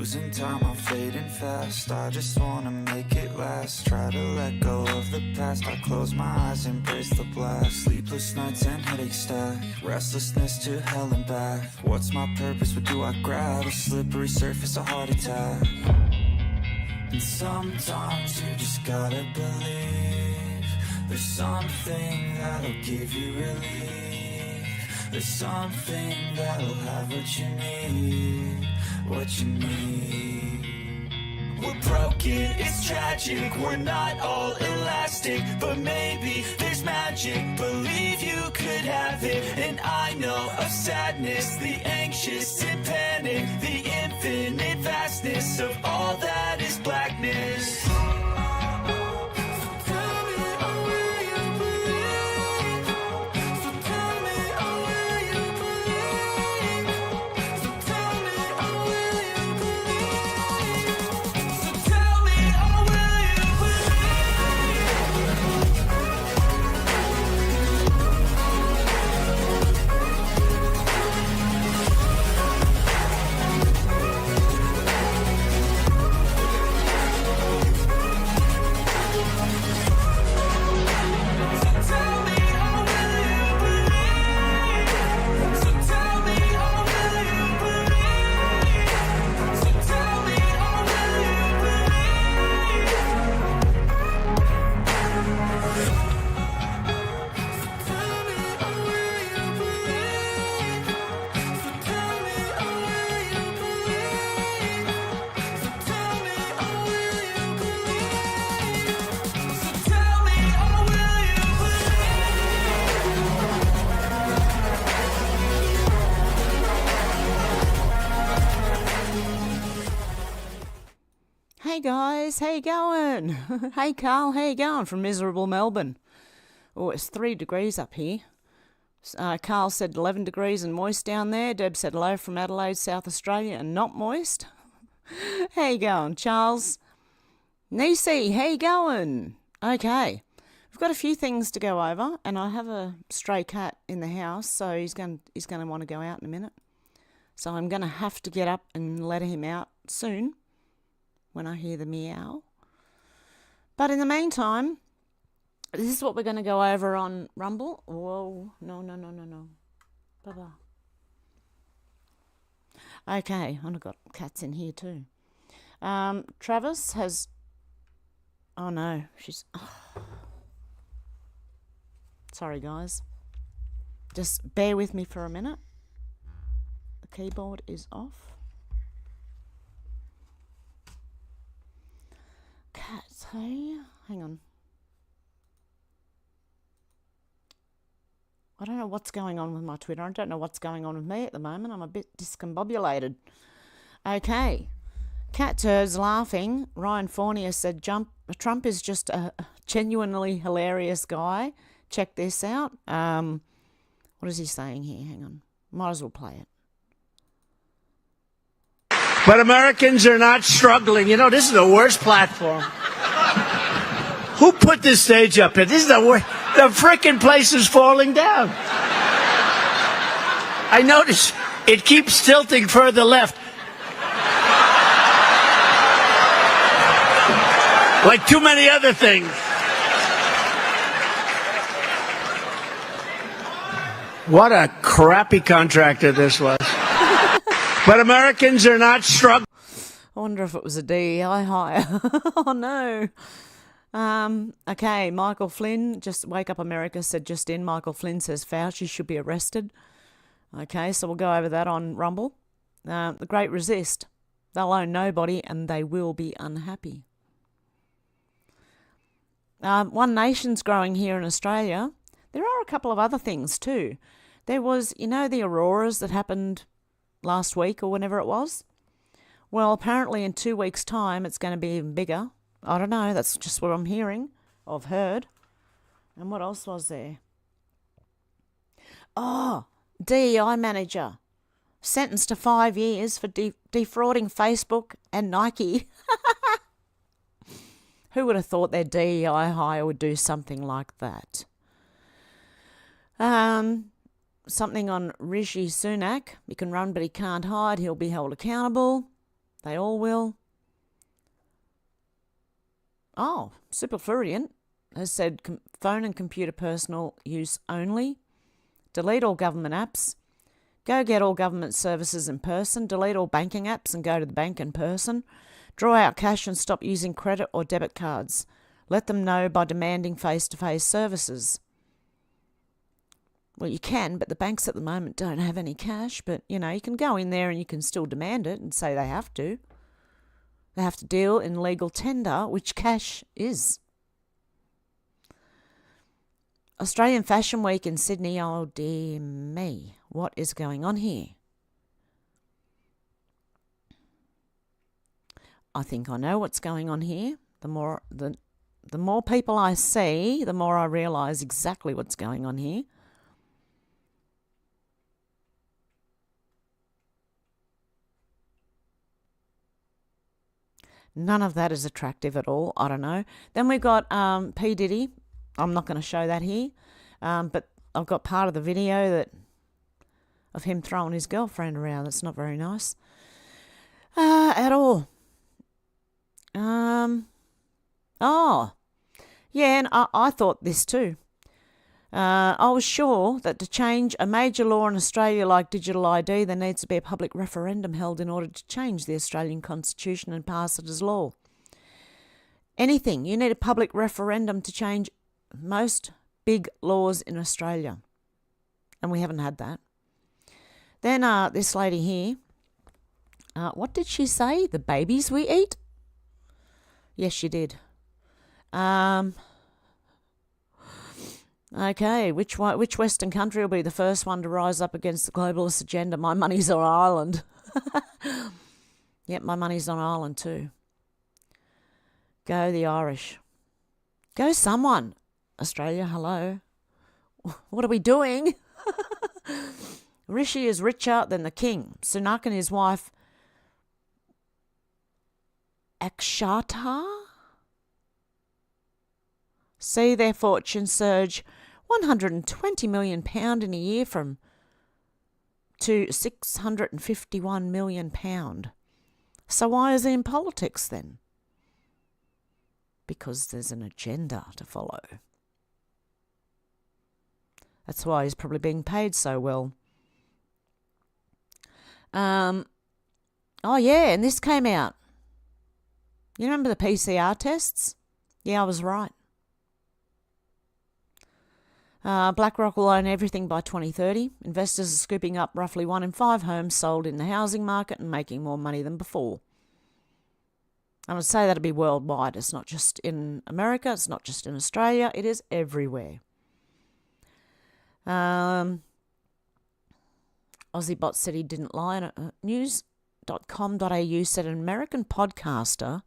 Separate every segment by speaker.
Speaker 1: Losing time, I'm fading fast. I just wanna make it last. Try to let go of the past. I close my eyes, embrace the blast. Sleepless nights and headaches stack. Restlessness to hell and back. What's my purpose? What do I grab? A slippery surface, a heart attack. And sometimes you just gotta believe there's something that'll give you relief. There's something that'll have what you need, what you need. We're broken, it's tragic, we're not all elastic, but maybe there's magic, believe you could have it. And I know of sadness, the anxious and panic, the infinite vastness of all that is blackness.
Speaker 2: Hey guys, how you going? Hey Carl, how you going from miserable Melbourne? Oh, it's 3 degrees up here. Carl said 11 degrees and moist down there. Deb said hello from Adelaide, South Australia, and not moist. How you going, Charles? Nisi, how you going? Okay, we've got a few things to go over, and I have a stray cat in the house, so he's going to want to go out in a minute. So I'm going to have to get up and let him out soon when I hear the meow. But in the meantime, this is what we're going to go over on Rumble. Whoa, no. Bye-bye. Okay, I've got cats in here too. Travis has... Oh no, she's... Sorry guys. Just bear with me for a minute. The keyboard is off. Cats, hey? Hang on. I don't know what's going on with my Twitter. I don't know what's going on with me at the moment. I'm a bit discombobulated. Okay. Cat turds laughing. Ryan Fournier said Trump is just a genuinely hilarious guy. Check this out. What is he saying here? Hang on. Might as well play it.
Speaker 3: But Americans are not struggling. You know, this is the worst platform. Who put this stage up here? This is the worst. The frickin' place is falling down. I notice it keeps tilting further left. Like too many other things. What a crappy contractor this was. But Americans are not struggling.
Speaker 2: I wonder if it was a DEI hire. Oh, no. Okay, Michael Flynn, just Wake Up America said just in. Michael Flynn says Fauci should be arrested. Okay, so we'll go over that on Rumble. The Great Resist. They'll own nobody and they will be unhappy. One Nation's growing here in Australia. There are a couple of other things too. There was, you know, the auroras that happened last week or whenever it was? Well, apparently in 2 weeks' time it's going to be even bigger. I don't know, that's just what I'm hearing, I've heard. And what else was there? Oh, DEI manager sentenced to 5 years for defrauding Facebook and Nike. Who would have thought their DEI hire would do something like that? Something on Rishi Sunak. He can run, but he can't hide. He'll be held accountable. They all will. Oh, Superflurient has said phone and computer personal use only. Delete all government apps. Go get all government services in person. Delete all banking apps and go to the bank in person. Draw out cash and stop using credit or debit cards. Let them know by demanding face-to-face services. Well, you can, but the banks at the moment don't have any cash. But, you can go in there and you can still demand it and say they have to. They have to deal in legal tender, which cash is. Australian Fashion Week in Sydney. Oh, dear me. What is going on here? I think I know what's going on here. The more people I see, the more I realise exactly what's going on here. None of that is attractive at all. I don't know. Then we've got P. Diddy. I'm not going to show that here. But I've got part of the video of him throwing his girlfriend around. That's not very nice. At all. Oh. Yeah, and I thought this too. I was sure that to change a major law in Australia like digital ID, there needs to be a public referendum held in order to change the Australian Constitution and pass it as law. Anything, you need a public referendum to change most big laws in Australia. And we haven't had that. Then this lady here, what did she say? The babies we eat? Yes, she did. Okay, which Western country will be the first one to rise up against the globalist agenda? My money's on Ireland. Yep, my money's on Ireland too. Go the Irish. Go someone. Australia, hello. What are we doing? Rishi is richer than the king. Sunak and his wife Akshata see their fortune surge £120 million in a year to £651 million. So why is he in politics then? Because there's an agenda to follow. That's why he's probably being paid so well. Oh yeah, and this came out. You remember the PCR tests? Yeah, I was right. BlackRock will own everything by 2030. Investors are scooping up roughly 1 in 5 homes sold in the housing market and making more money than before. I would say that'll be worldwide. It's not just in America. It's not just in Australia. It is everywhere. Aussie Bot said he didn't lie. News.com.au said an American podcaster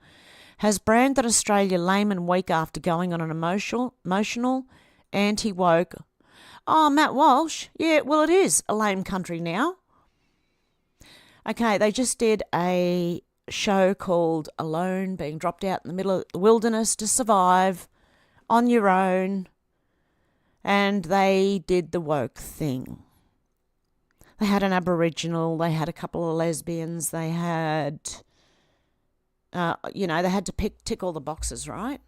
Speaker 2: has branded Australia lame and weak after going on an emotional anti-woke. Oh, Matt Walsh. Yeah, well, it is a lame country now. Okay, they just did a show called Alone, being dropped out in the middle of the wilderness to survive on your own. And they did the woke thing. They had an Aboriginal, they had a couple of lesbians, they had, they had to tick all the boxes, right?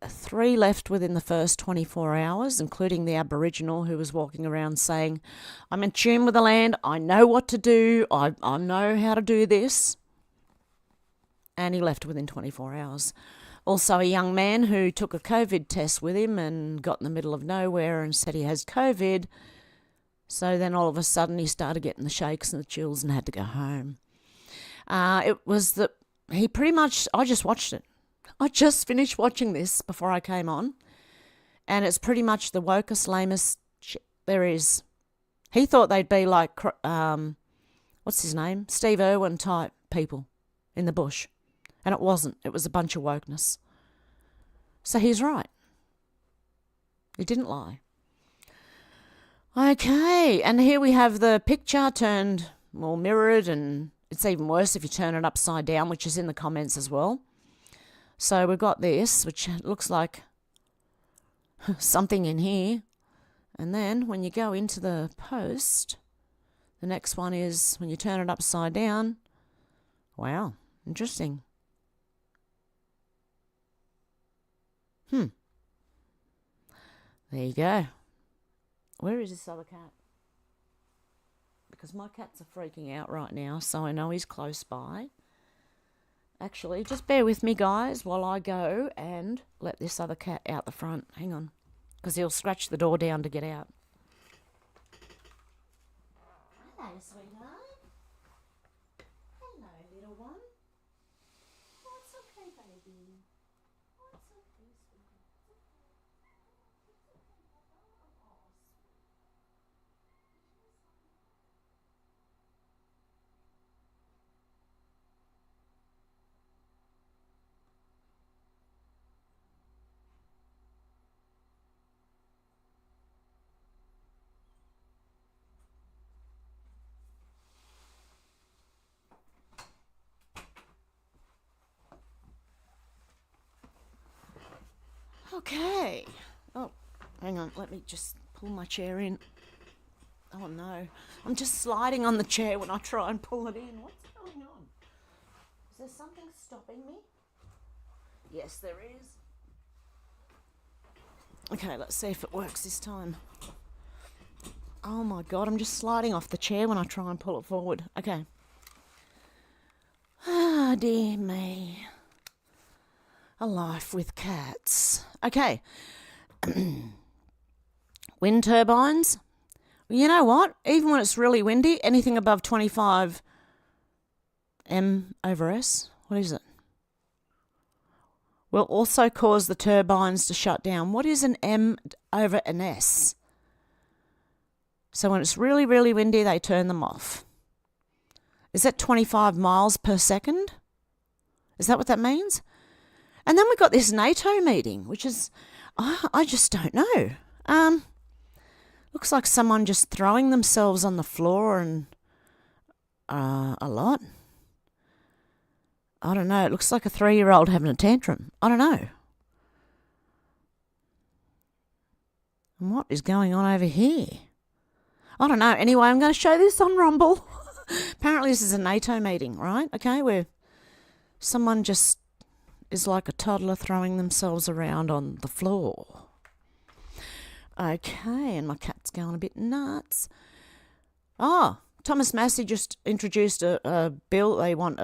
Speaker 2: 3 left within the first 24 hours, including the Aboriginal who was walking around saying, I'm in tune with the land, I know what to do, I know how to do this. And he left within 24 hours. Also, a young man who took a COVID test with him and got in the middle of nowhere and said he has COVID. So then all of a sudden he started getting the shakes and the chills and had to go home. I just watched it. I just finished watching this before I came on. And it's pretty much the wokest, lamest shit there is. He thought they'd be like, what's his name? Steve Irwin type people in the bush. And it wasn't. It was a bunch of wokeness. So he's right. He didn't lie. Okay, and here we have the picture turned more mirrored, and it's even worse if you turn it upside down, which is in the comments as well. So we've got this, which looks like something in here. And then when you go into the post, The next one is when you turn it upside down. Wow, interesting. There you go. Where is this other cat? Because my cats are freaking out right now, so I know he's close by. Actually, just bear with me, guys, while I go and let this other cat out the front. Hang on, because he'll scratch the door down to get out. Hello, sweetheart. Hello, little one. Oh, it's okay, baby. Oh, it's okay, sweetheart. Okay. Oh, hang on. Let me just pull my chair in. Oh, no. I'm just sliding on the chair when I try and pull it in. What's going on? Is there something stopping me? Yes, there is. Okay, let's see if it works this time. Oh, my God. I'm just sliding off the chair when I try and pull it forward. Okay. Ah, dear me. A life with cats. Okay. Wind turbines. You know what? Even when it's really windy, anything above 25 m/s, what is it? Will also cause the turbines to shut down. What is an m/s? So when it's really, really windy, they turn them off. Is that 25 miles per second? Is that what that means? And then we got this NATO meeting, which is, I just don't know. Looks like someone just throwing themselves on the floor and a lot. I don't know. It looks like a 3-year-old having a tantrum. I don't know. And what is going on over here? I don't know. Anyway, I'm going to show this on Rumble. Apparently this is a NATO meeting, right? Okay, where someone just is like a toddler throwing themselves around on the floor. Okay, and my cat's going a bit nuts. Oh, Thomas Massey just introduced a bill. They want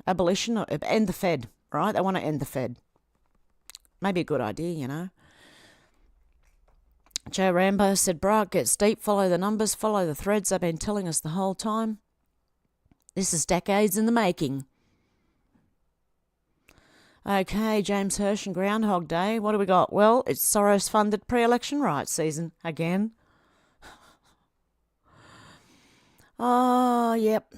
Speaker 2: abolition, or end the Fed, right? They want to end the Fed. Maybe a good idea, you know. Joe Rambo said, "Bro, it gets deep. Follow the numbers, follow the threads they've been telling us the whole time. This is decades in the making." Okay, James Hirsch and Groundhog Day. What do we got? Well, it's Soros-funded pre-election rights season again. Oh, yep.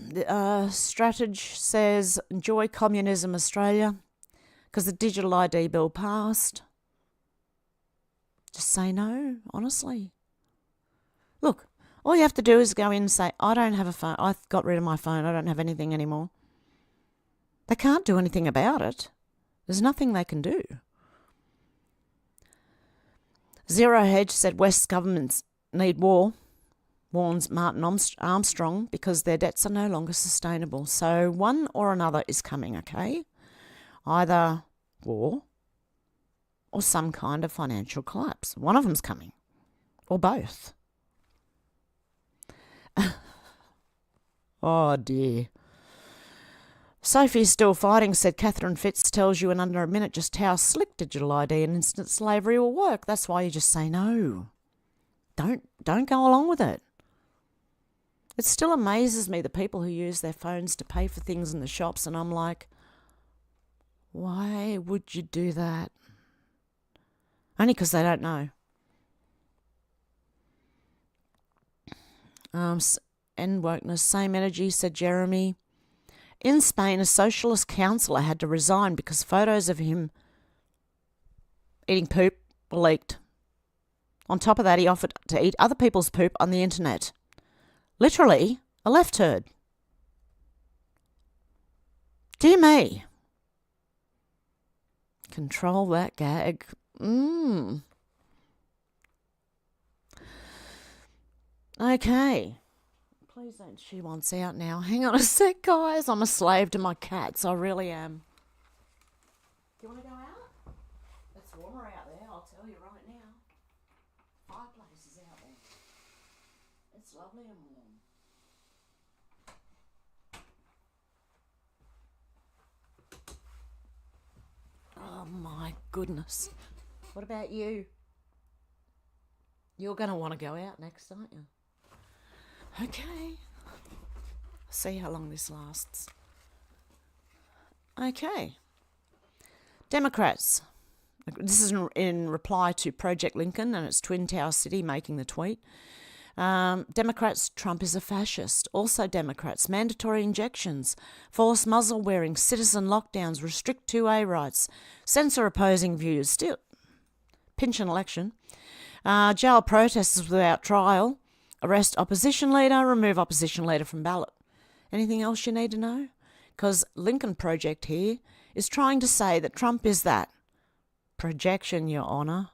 Speaker 2: Strategy says, enjoy communism, Australia, because the digital ID bill passed. Just say no, honestly. Look, all you have to do is go in and say, I don't have a phone. I got rid of my phone. I don't have anything anymore. They can't do anything about it. There's nothing they can do. Zero Hedge said West's governments need war, warns Martin Armstrong, because their debts are no longer sustainable. So one or another is coming, okay? Either war or some kind of financial collapse. One of them's coming, or both. Oh dear. Sophie's still fighting, said Catherine Fitz, tells you in under a minute just how slick digital ID and instant slavery will work. That's why you just say no. Don't go along with it. It still amazes me the people who use their phones to pay for things in the shops, and I'm like, why would you do that? Only because they don't know. End wokeness, same energy, said Jeremy. In Spain, a socialist councillor had to resign because photos of him eating poop were leaked. On top of that, he offered to eat other people's poop on the internet. Literally, a left turd. Dear me. Control that gag. Okay. please don't. She wants out now. Hang on a sec, guys. I'm a slave to my cats. I really am. Do you want to go out? It's warmer out there, I'll tell you right now. Fireplace is out there. It's lovely and warm. Oh my goodness. What about you? You're going to want to go out next, aren't you? Okay. See how long this lasts. Okay. Democrats. This is in reply to Project Lincoln and its Twin Tower City making the tweet. Democrats, Trump is a fascist. Also Democrats, mandatory injections, forced muzzle wearing, citizen lockdowns, restrict 2A rights, censor opposing views, still pinch an election, jail protesters without trial, arrest opposition leader, remove opposition leader from ballot. Anything else you need to know? Because Lincoln Project here is trying to say that Trump is that. Projection, Your Honour.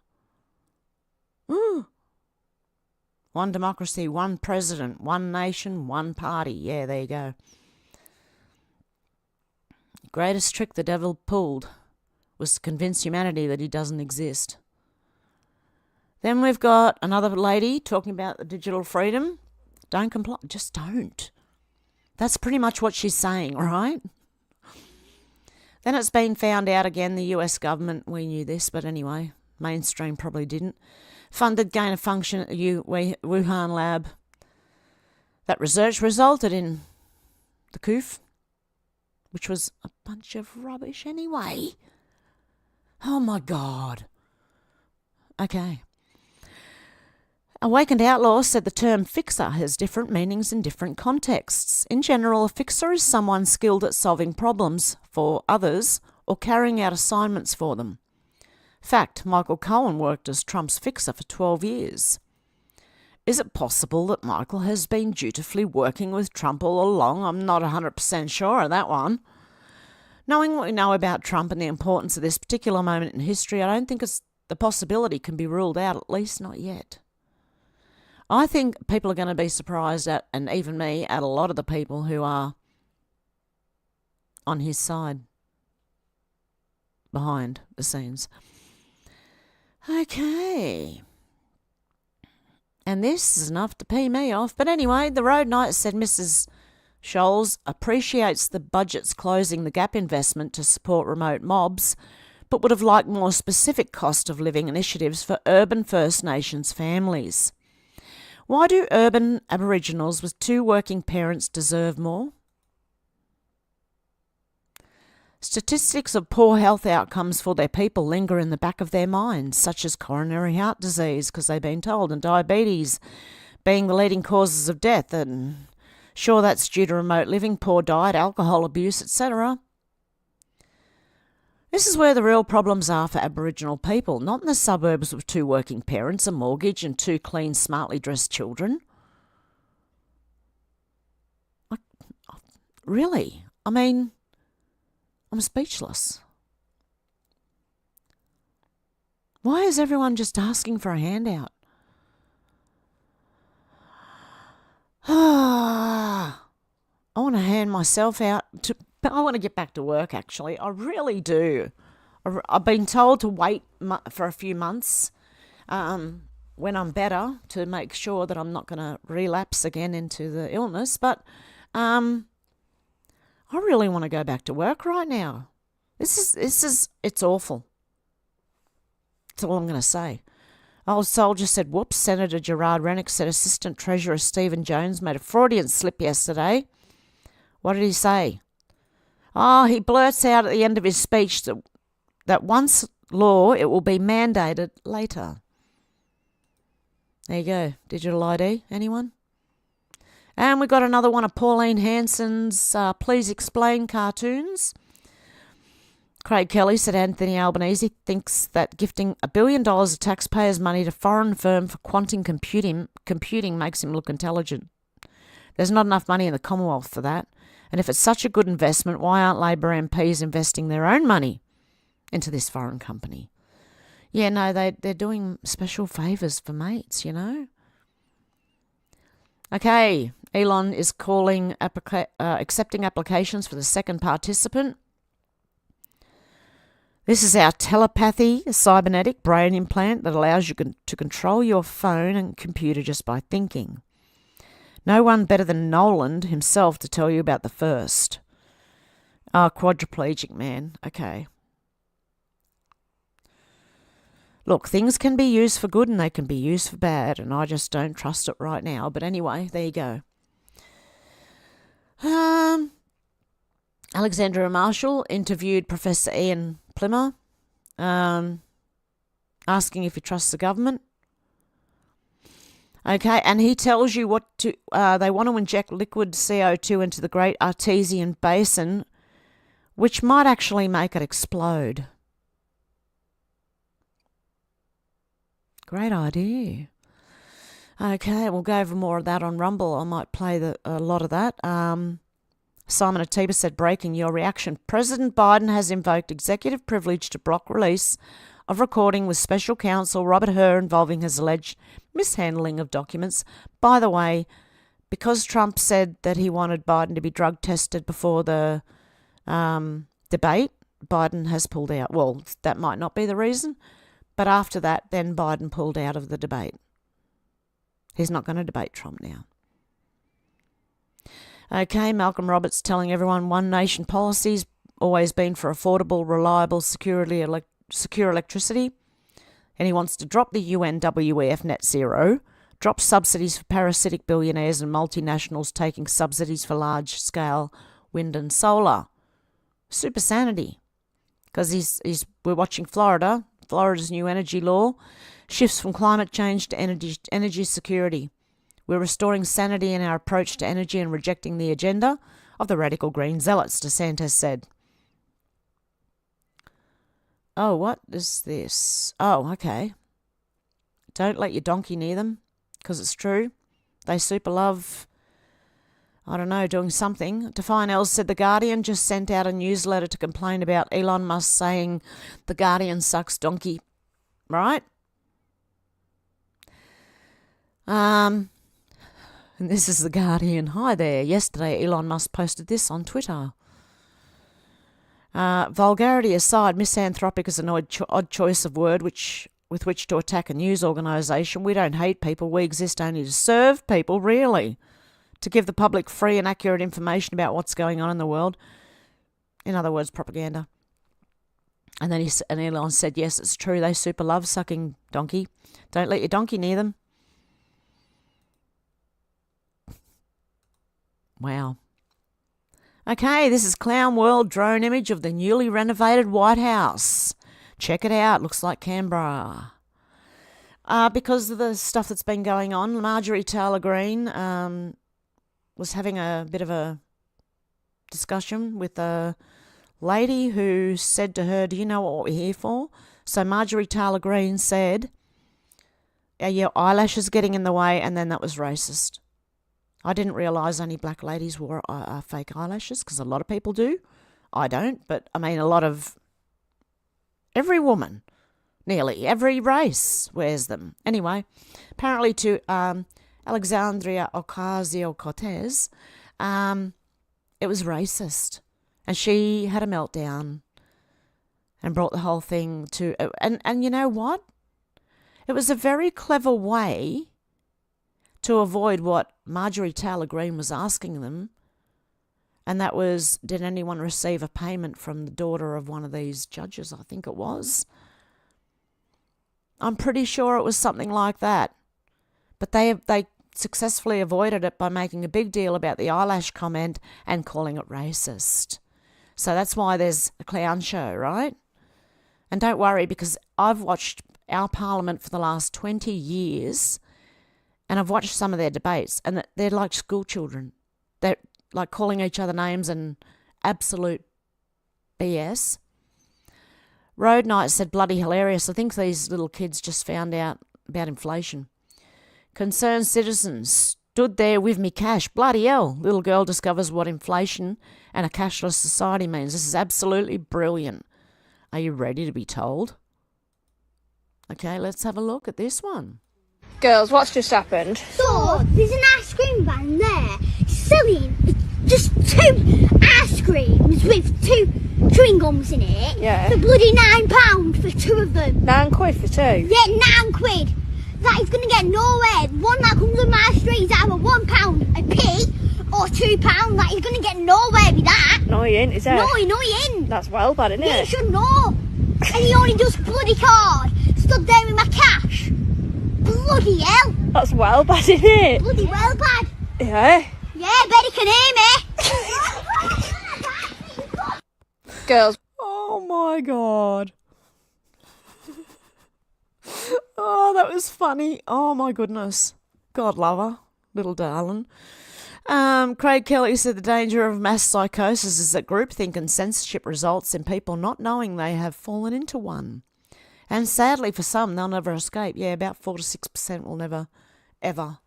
Speaker 2: One democracy, one president, one nation, one party. Yeah, there you go. Greatest trick the devil pulled was to convince humanity that he doesn't exist. Then we've got another lady talking about the digital freedom. Don't comply. Just don't. That's pretty much what she's saying, right? Then it's been found out again, the US government, we knew this, but anyway, mainstream probably didn't, funded gain of function at the Wuhan lab. That research resulted in the COOF, which was a bunch of rubbish anyway. Oh my God. Okay. Awakened Outlaw said the term fixer has different meanings in different contexts. In general, a fixer is someone skilled at solving problems for others or carrying out assignments for them. Fact, Michael Cohen worked as Trump's fixer for 12 years. Is it possible that Michael has been dutifully working with Trump all along? I'm not 100% sure of that one. Knowing what we know about Trump and the importance of this particular moment in history, I don't think the possibility can be ruled out, at least not yet. I think people are going to be surprised at, and even me, at a lot of the people who are on his side, behind the scenes. Okay. And this is enough to pee me off. But anyway, the Road Knight said Mrs. Scholes appreciates the budget's closing the gap investment to support remote mobs, but would have liked more specific cost of living initiatives for urban First Nations families. Why do urban Aboriginals with 2 working parents deserve more? Statistics of poor health outcomes for their people linger in the back of their minds, such as coronary heart disease, because they've been told, and diabetes being the leading causes of death, and sure, that's due to remote living, poor diet, alcohol abuse, etc. This is where the real problems are for Aboriginal people, not in the suburbs with 2 working parents, a mortgage and 2 clean, smartly dressed children. Really? I mean, I'm speechless. Why is everyone just asking for a handout? I want to hand myself out to... I want to get back to work, actually. I really do. I've been told to wait for a few months when I'm better to make sure that I'm not going to relapse again into the illness. But I really want to go back to work right now. It's awful. That's all I'm going to say. Old Soldier said, whoops. Senator Gerard Rennick said Assistant Treasurer Stephen Jones made a Freudian slip yesterday. What did he say? Oh, he blurts out at the end of his speech that once law, it will be mandated later. There you go. Digital ID. Anyone? And we got another one of Pauline Hanson's Please Explain cartoons. Craig Kelly said Anthony Albanese thinks that gifting $1 billion of taxpayers' money to foreign firm for quantum computing makes him look intelligent. There's not enough money in the Commonwealth for that. And if it's such a good investment, why aren't Labor MPs investing their own money into this foreign company? Yeah, no, they're doing special favours for mates, you know. Okay, Elon is calling accepting applications for the second participant. This is our telepathy cybernetic brain implant that allows you to control your phone and computer just by thinking. No one better than Nolan himself to tell you about the first. Quadriplegic man. Okay. Look, things can be used for good and they can be used for bad, and I just don't trust it right now. But anyway, there you go. Alexandria Marshall interviewed Professor Ian Plimmer, asking if he trusts the government. Okay, and he tells you what to. They want to inject liquid CO2 into the Great Artesian Basin, which might actually make it explode. Great idea. Okay, we'll go over more of that on Rumble. I might play a lot of that. Simon Atiba said, breaking your reaction. President Biden has invoked executive privilege to block release of recording with special counsel Robert Hur involving his alleged mishandling of documents. By the way, because Trump said that he wanted Biden to be drug tested before the debate, Biden has pulled out. Well, that might not be the reason, but after that, then Biden pulled out of the debate. He's not going to debate Trump now. Okay, Malcolm Roberts telling everyone One Nation policy's always been for affordable, reliable, secure electricity. And he wants to drop the UNWEF net zero, drop subsidies for parasitic billionaires and multinationals taking subsidies for large-scale wind and solar. Super sanity. Because we're watching Florida. Florida's new energy law shifts from climate change to energy security. We're restoring sanity in our approach to energy and rejecting the agenda of the radical green zealots, DeSantis said. Oh, what is this? Oh, okay. Don't let your donkey near them, because it's true. They super love, I don't know, doing something. Define Els said The Guardian just sent out a newsletter to complain about Elon Musk saying The Guardian sucks donkey. Right? And this is The Guardian. Hi there. Yesterday, Elon Musk posted this on Twitter. Vulgarity aside, misanthropic is an odd choice of word with which to attack a news organisation. We don't hate people. We exist only to serve people, really. To give the public free and accurate information about what's going on in the world. In other words, propaganda. And then Elon said, yes, it's true. They super love sucking donkey. Don't let your donkey near them. Wow. Okay, this is Clown World drone image of the newly renovated White House. Check it out. Looks like Canberra. Because of the stuff that's been going on, Marjorie Taylor Greene was having a bit of a discussion with a lady who said to her, do you know what we're here for? So Marjorie Taylor Greene said, are your eyelashes getting in the way? And then that was racist. I didn't realise only black ladies wore fake eyelashes, because a lot of people do. I don't, but I mean every woman, nearly every race wears them. Anyway, apparently to Alexandria Ocasio-Cortez, it was racist. And she had a meltdown and brought the whole thing to... And you know what? It was a very clever way to avoid what Marjorie Taylor Greene was asking them, and that was, did anyone receive a payment from the daughter of one of these judges? I think it was. I'm pretty sure it was something like that. But they successfully avoided it by making a big deal about the eyelash comment and calling it racist. So that's why there's a clown show, right? And don't worry, because I've watched our parliament for the last 20 years, and I've watched some of their debates, and they're like school children. They're like calling each other names and absolute BS. Road Knight said, bloody hilarious. I think these little kids just found out about inflation. Concerned citizens stood there with me cash. Bloody hell. Little girl discovers what inflation and a cashless society means. This is absolutely brilliant. Are you ready to be told? Okay, let's have a look at this one.
Speaker 4: Girls, what's just happened?
Speaker 5: So, there's an ice cream van there selling just 2 ice creams with 2 chewing gums in it.
Speaker 4: Yeah.
Speaker 5: For bloody £9 for 2 of them.
Speaker 4: £9 for 2?
Speaker 5: Yeah, £9. That is going to get nowhere. One that comes on my street is either £1 a p or £2. That is going to get nowhere with that.
Speaker 4: No, he ain't, is it?
Speaker 5: No, he ain't.
Speaker 4: That's well bad, isn't
Speaker 5: Yeah, you
Speaker 4: it?
Speaker 5: should know. And he only does bloody card. Stood there with my cash. Bloody hell.
Speaker 4: That's well bad, isn't it?
Speaker 5: Bloody well bad.
Speaker 4: Yeah.
Speaker 5: Yeah, bet he can hear me.
Speaker 4: Girls.
Speaker 2: Oh my god. Oh, that was funny. Oh my goodness. God love her, little darling. Craig Kelly said the danger of mass psychosis is that groupthink and censorship results in people not knowing they have fallen into one. And sadly for some, they'll never escape. Yeah, about 4 to 6% will never, ever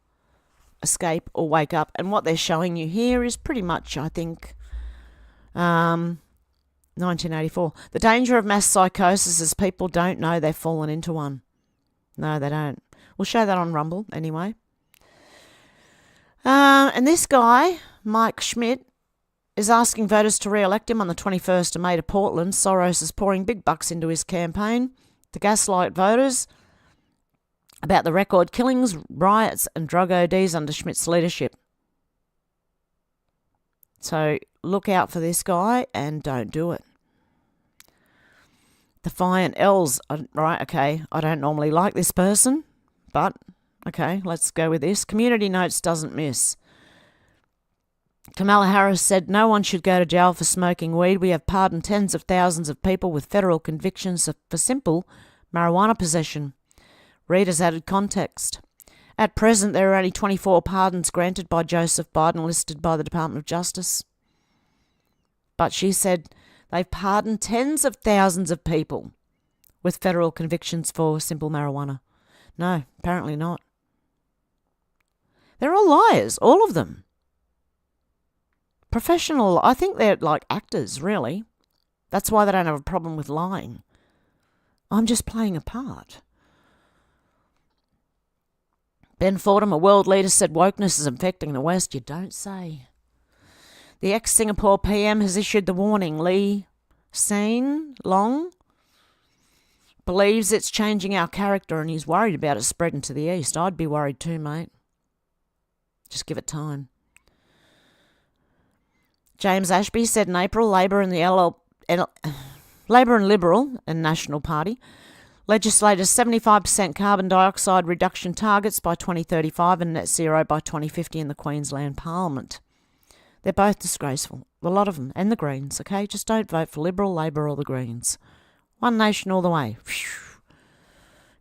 Speaker 2: escape or wake up. And what they're showing you here is pretty much, I think, 1984. The danger of mass psychosis is people don't know they've fallen into one. No, they don't. We'll show that on Rumble anyway. And this guy, Mike Schmidt, is asking voters to re-elect him on the 21st of May to Portland. Soros is pouring big bucks into his campaign to gaslight voters about the record killings, riots and drug ODs under Schmidt's leadership. So look out for this guy and don't do it. Defiant L's, right, okay, I don't normally like this person, but okay, let's go with this. Community Notes doesn't miss. Kamala Harris said no one should go to jail for smoking weed. We have pardoned tens of thousands of people with federal convictions for simple marijuana possession. Readers added context. At present, there are only 24 pardons granted by Joseph Biden listed by the Department of Justice. But she said they've pardoned tens of thousands of people with federal convictions for simple marijuana. No, apparently not. They're all liars, all of them. Professional, I think they're like actors, really. That's why they don't have a problem with lying. I'm just playing a part. Ben Fordham, a world leader, said wokeness is infecting the West. You don't say. The ex-Singapore PM has issued the warning. Lee Hsien Long believes it's changing our character and he's worried about it spreading to the east. I'd be worried too, mate. Just give it time. James Ashby said in April, Labor and Liberal and National Party legislated 75% carbon dioxide reduction targets by 2035 and net zero by 2050 in the Queensland Parliament. They're both disgraceful, a lot of them, and the Greens, okay? Just don't vote for Liberal, Labor or the Greens. One nation all the way.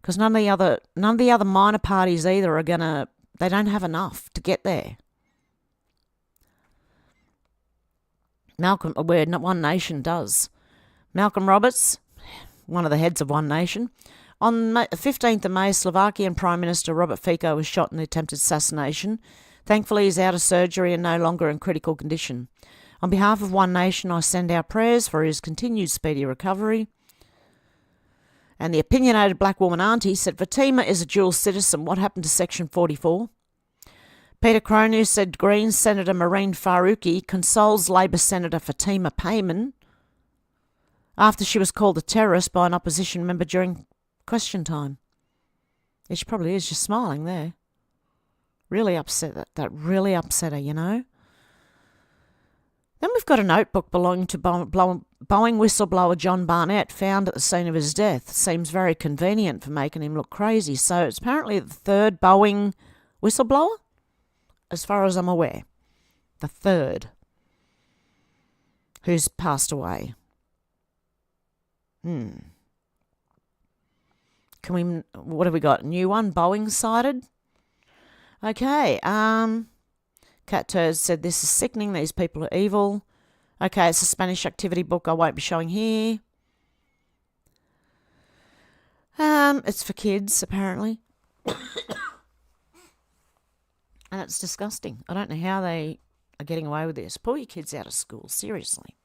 Speaker 2: Because none of the other minor parties either are they don't have enough to get there. Where One Nation does. Malcolm Roberts, one of the heads of One Nation. On the 15th of May, Slovakian Prime Minister Robert Fico was shot in the attempted assassination. Thankfully, he's out of surgery and no longer in critical condition. On behalf of One Nation, I send our prayers for his continued speedy recovery. And the opinionated black woman auntie said, Fatima is a dual citizen. What happened to Section 44? Peter Cronu said Greens Senator Maureen Faruqi consoles Labor Senator Fatima Payman after she was called a terrorist by an opposition member during question time. Yeah, she probably is just smiling there. Really upset. That really upset her, you know. Then we've got a notebook belonging to Boeing whistleblower John Barnett found at the scene of his death. Seems very convenient for making him look crazy. So it's apparently the third Boeing whistleblower, as far as I'm aware. The third who's passed away. What have we got? New one? Boeing cited? Okay. Cat Turd said this is sickening. These people are evil. Okay, it's a Spanish activity book I won't be showing here. It's for kids, apparently. And it's disgusting. I don't know how they are getting away with this. Pull your kids out of school, seriously.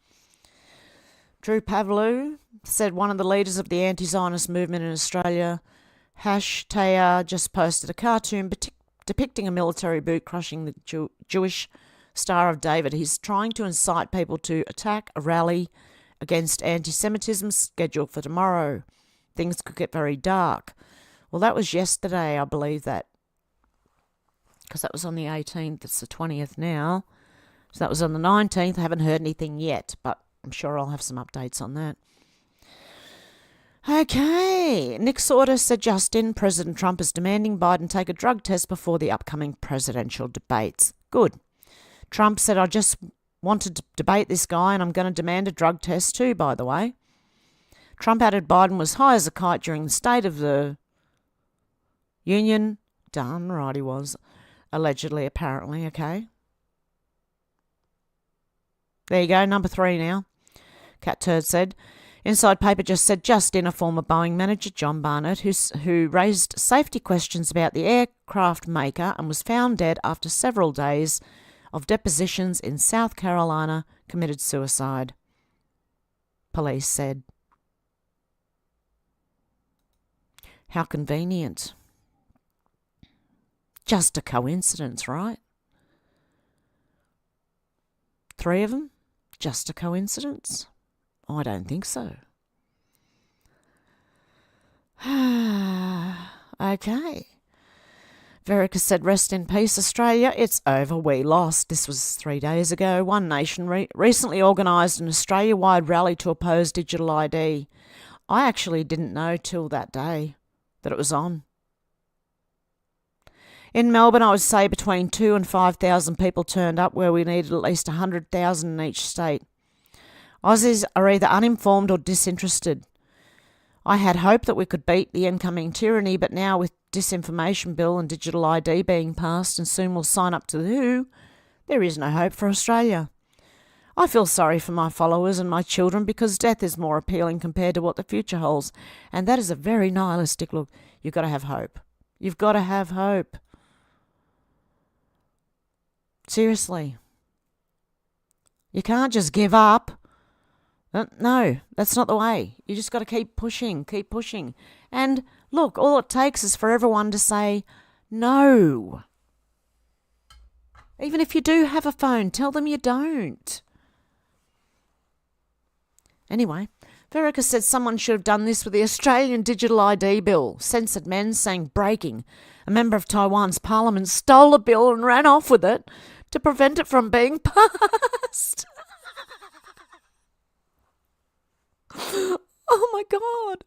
Speaker 2: Drew Pavlou said one of the leaders of the anti-Zionist movement in Australia Hashtaya just posted a cartoon depicting a military boot crushing the Jewish Star of David. He's trying to incite people to attack a rally against anti-Semitism scheduled for tomorrow. Things could get very dark. Well, that was yesterday, I believe that. Because that was on the 18th. It's the 20th now. So that was on the 19th. I haven't heard anything yet, but I'm sure I'll have some updates on that. Okay. Nick Sauter said Justin, President Trump is demanding Biden take a drug test before the upcoming presidential debates. Good. Trump said, I just wanted to debate this guy and I'm going to demand a drug test too, by the way. Trump added Biden was high as a kite during the State of the Union. Darn right he was. Allegedly, apparently, okay. There you go, number 3 now. Cat Turd said. Inside Paper just said Justin, a former Boeing manager, John Barnett, who raised safety questions about the aircraft maker and was found dead after several days of depositions in South Carolina, committed suicide. Police said. How convenient. Just a coincidence, right? 3 of them? Just a coincidence? I don't think so. Okay. Verica said, rest in peace, Australia. It's over. We lost. This was 3 days ago. One Nation recently organised an Australia-wide rally to oppose digital ID. I actually didn't know till that day that it was on. In Melbourne, I would say between 2,000 and 5,000 people turned up, where we needed at least 100,000 in each state. Aussies are either uninformed or disinterested. I had hope that we could beat the incoming tyranny, but now with disinformation bill and digital ID being passed and soon we'll sign up to the WHO, there is no hope for Australia. I feel sorry for my followers and my children because death is more appealing compared to what the future holds, and that is a very nihilistic look. You've got to have hope. You've got to have hope. Seriously. You can't just give up. No, that's not the way. You just got to keep pushing, keep pushing. And look, all it takes is for everyone to say no. Even if you do have a phone, tell them you don't. Anyway, Verica said someone should have done this with the Australian Digital ID Bill. Censored men saying breaking. A member of Taiwan's parliament stole a bill and ran off with it to prevent it from being passed. Oh my God.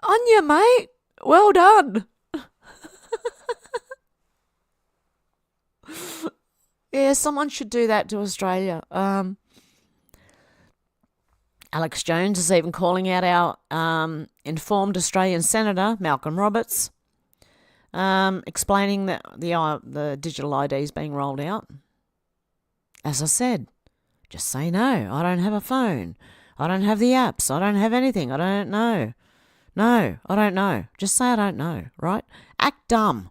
Speaker 2: On you, mate. Well done. Yeah, someone should do that to Australia. Alex Jones is even calling out our informed Australian Senator, Malcolm Roberts, explaining that the digital ID is being rolled out. As I said, just say no. I don't have a phone. I don't have the apps. I don't have anything. I don't know. No, I don't know. Just say I don't know, right? Act dumb.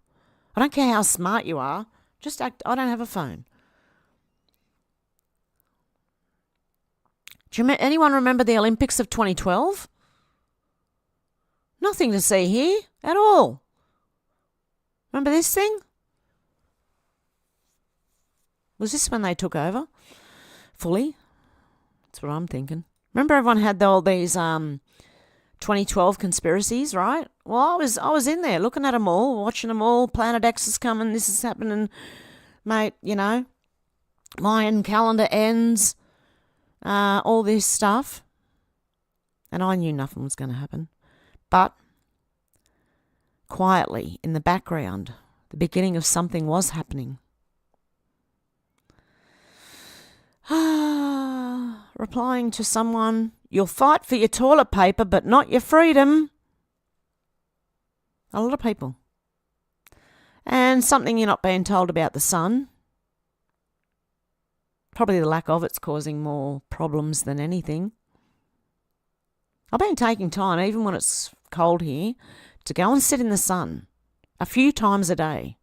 Speaker 2: I don't care how smart you are. Just act, I don't have a phone. Do anyone remember the Olympics of 2012? Nothing to see here at all. Remember this thing? Was this when they took over fully? That's what I'm thinking. Remember everyone had all these 2012 conspiracies, right? Well, I was in there looking at them all, watching them all. Planet X is coming, this is happening, mate, you know. Mayan calendar ends, all this stuff. And I knew nothing was going to happen. But quietly, in the background, the beginning of something was happening. Replying to someone, you'll fight for your toilet paper, but not your freedom. A lot of people. And something you're not being told about the sun. Probably the lack of it's causing more problems than anything. I've been taking time, even when it's cold here, to go and sit in the sun a few times a day,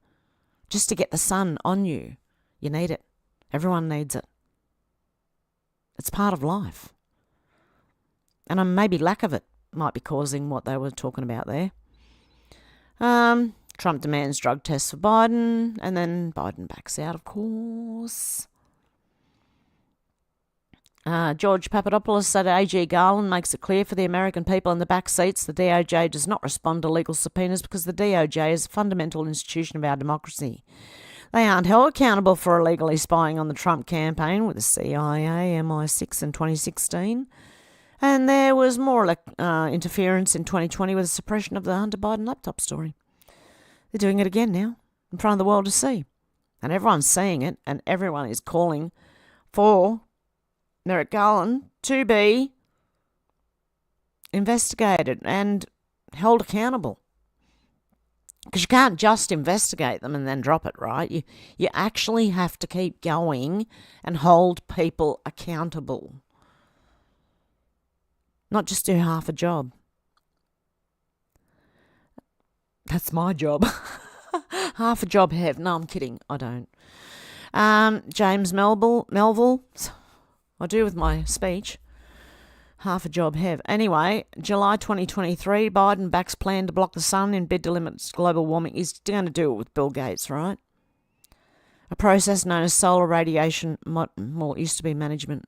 Speaker 2: just to get the sun on you. You need it. Everyone needs it. It's part of life. And maybe lack of it might be causing what they were talking about there. Trump demands drug tests for Biden, and then Biden backs out, of course. George Papadopoulos said AG Garland makes it clear for the American people in the back seats the DOJ does not respond to legal subpoenas because the DOJ is a fundamental institution of our democracy. They aren't held accountable for illegally spying on the Trump campaign with the CIA, MI6 in 2016. And there was more interference in 2020 with the suppression of the Hunter Biden laptop story. They're doing it again now, in front of the world to see. And everyone's seeing it, and everyone is calling for Merrick Garland to be investigated and held accountable. Because you can't just investigate them and then drop it, right? You actually have to keep going and hold people accountable. Not just do half a job. That's my job. Half a job, Hev. No, I'm kidding. I don't. James Melville. I do with my speech. Half a job, Hev. Anyway, July 2023, Biden backs plan to block the sun in bid to limit global warming. He's going to do it with Bill Gates, right? A process known as solar radiation, well, it used to be management.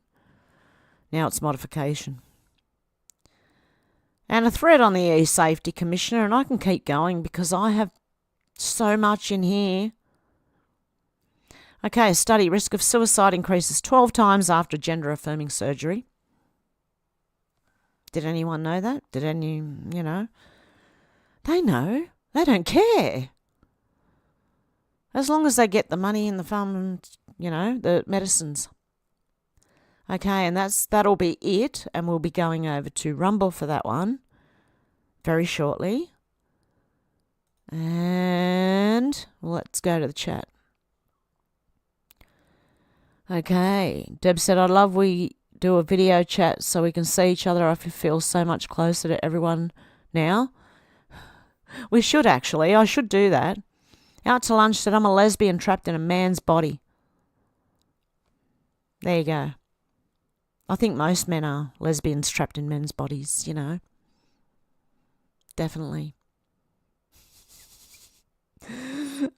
Speaker 2: Now it's modification. And a thread on the E-Safety Commissioner, and I can keep going because I have so much in here. Okay, a study, risk of suicide increases 12 times after gender-affirming surgery. Did anyone know that? Did any, They know. They don't care. As long as they get the money in the fund and, the medicines. Okay, and that'll be it, and we'll be going over to Rumble for that one very shortly. And let's go to the chat. Okay, Deb said, I'd love we do a video chat so we can see each other. I feel so much closer to everyone now. We should actually. I should do that. Out to Lunch said, I'm a lesbian trapped in a man's body. There you go. I think most men are lesbians trapped in men's bodies, Definitely.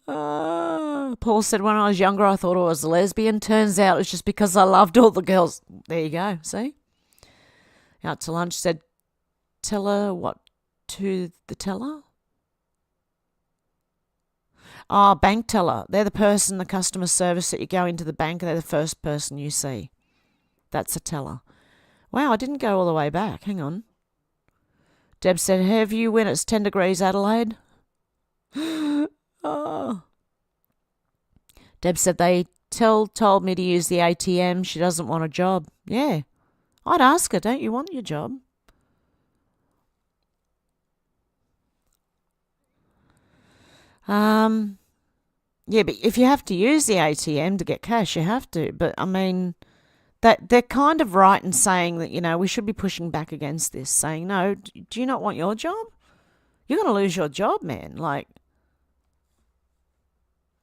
Speaker 2: Paul said, when I was younger, I thought I was a lesbian. Turns out it's just because I loved all the girls. There you go, see? Out to Lunch said, tell her what to the teller? Oh, bank teller. They're the customer service that you go into the bank, they're the first person you see. That's a teller. Wow, I didn't go all the way back. Hang on. Deb said, have you when it's 10 degrees Adelaide? Oh. Deb said, they told me to use the ATM. She doesn't want a job. Yeah. I'd ask her, don't you want your job? Yeah, but if you have to use the ATM to get cash, you have to. But, that they're kind of right in saying that, we should be pushing back against this, saying, no, do you not want your job? You're going to lose your job, man.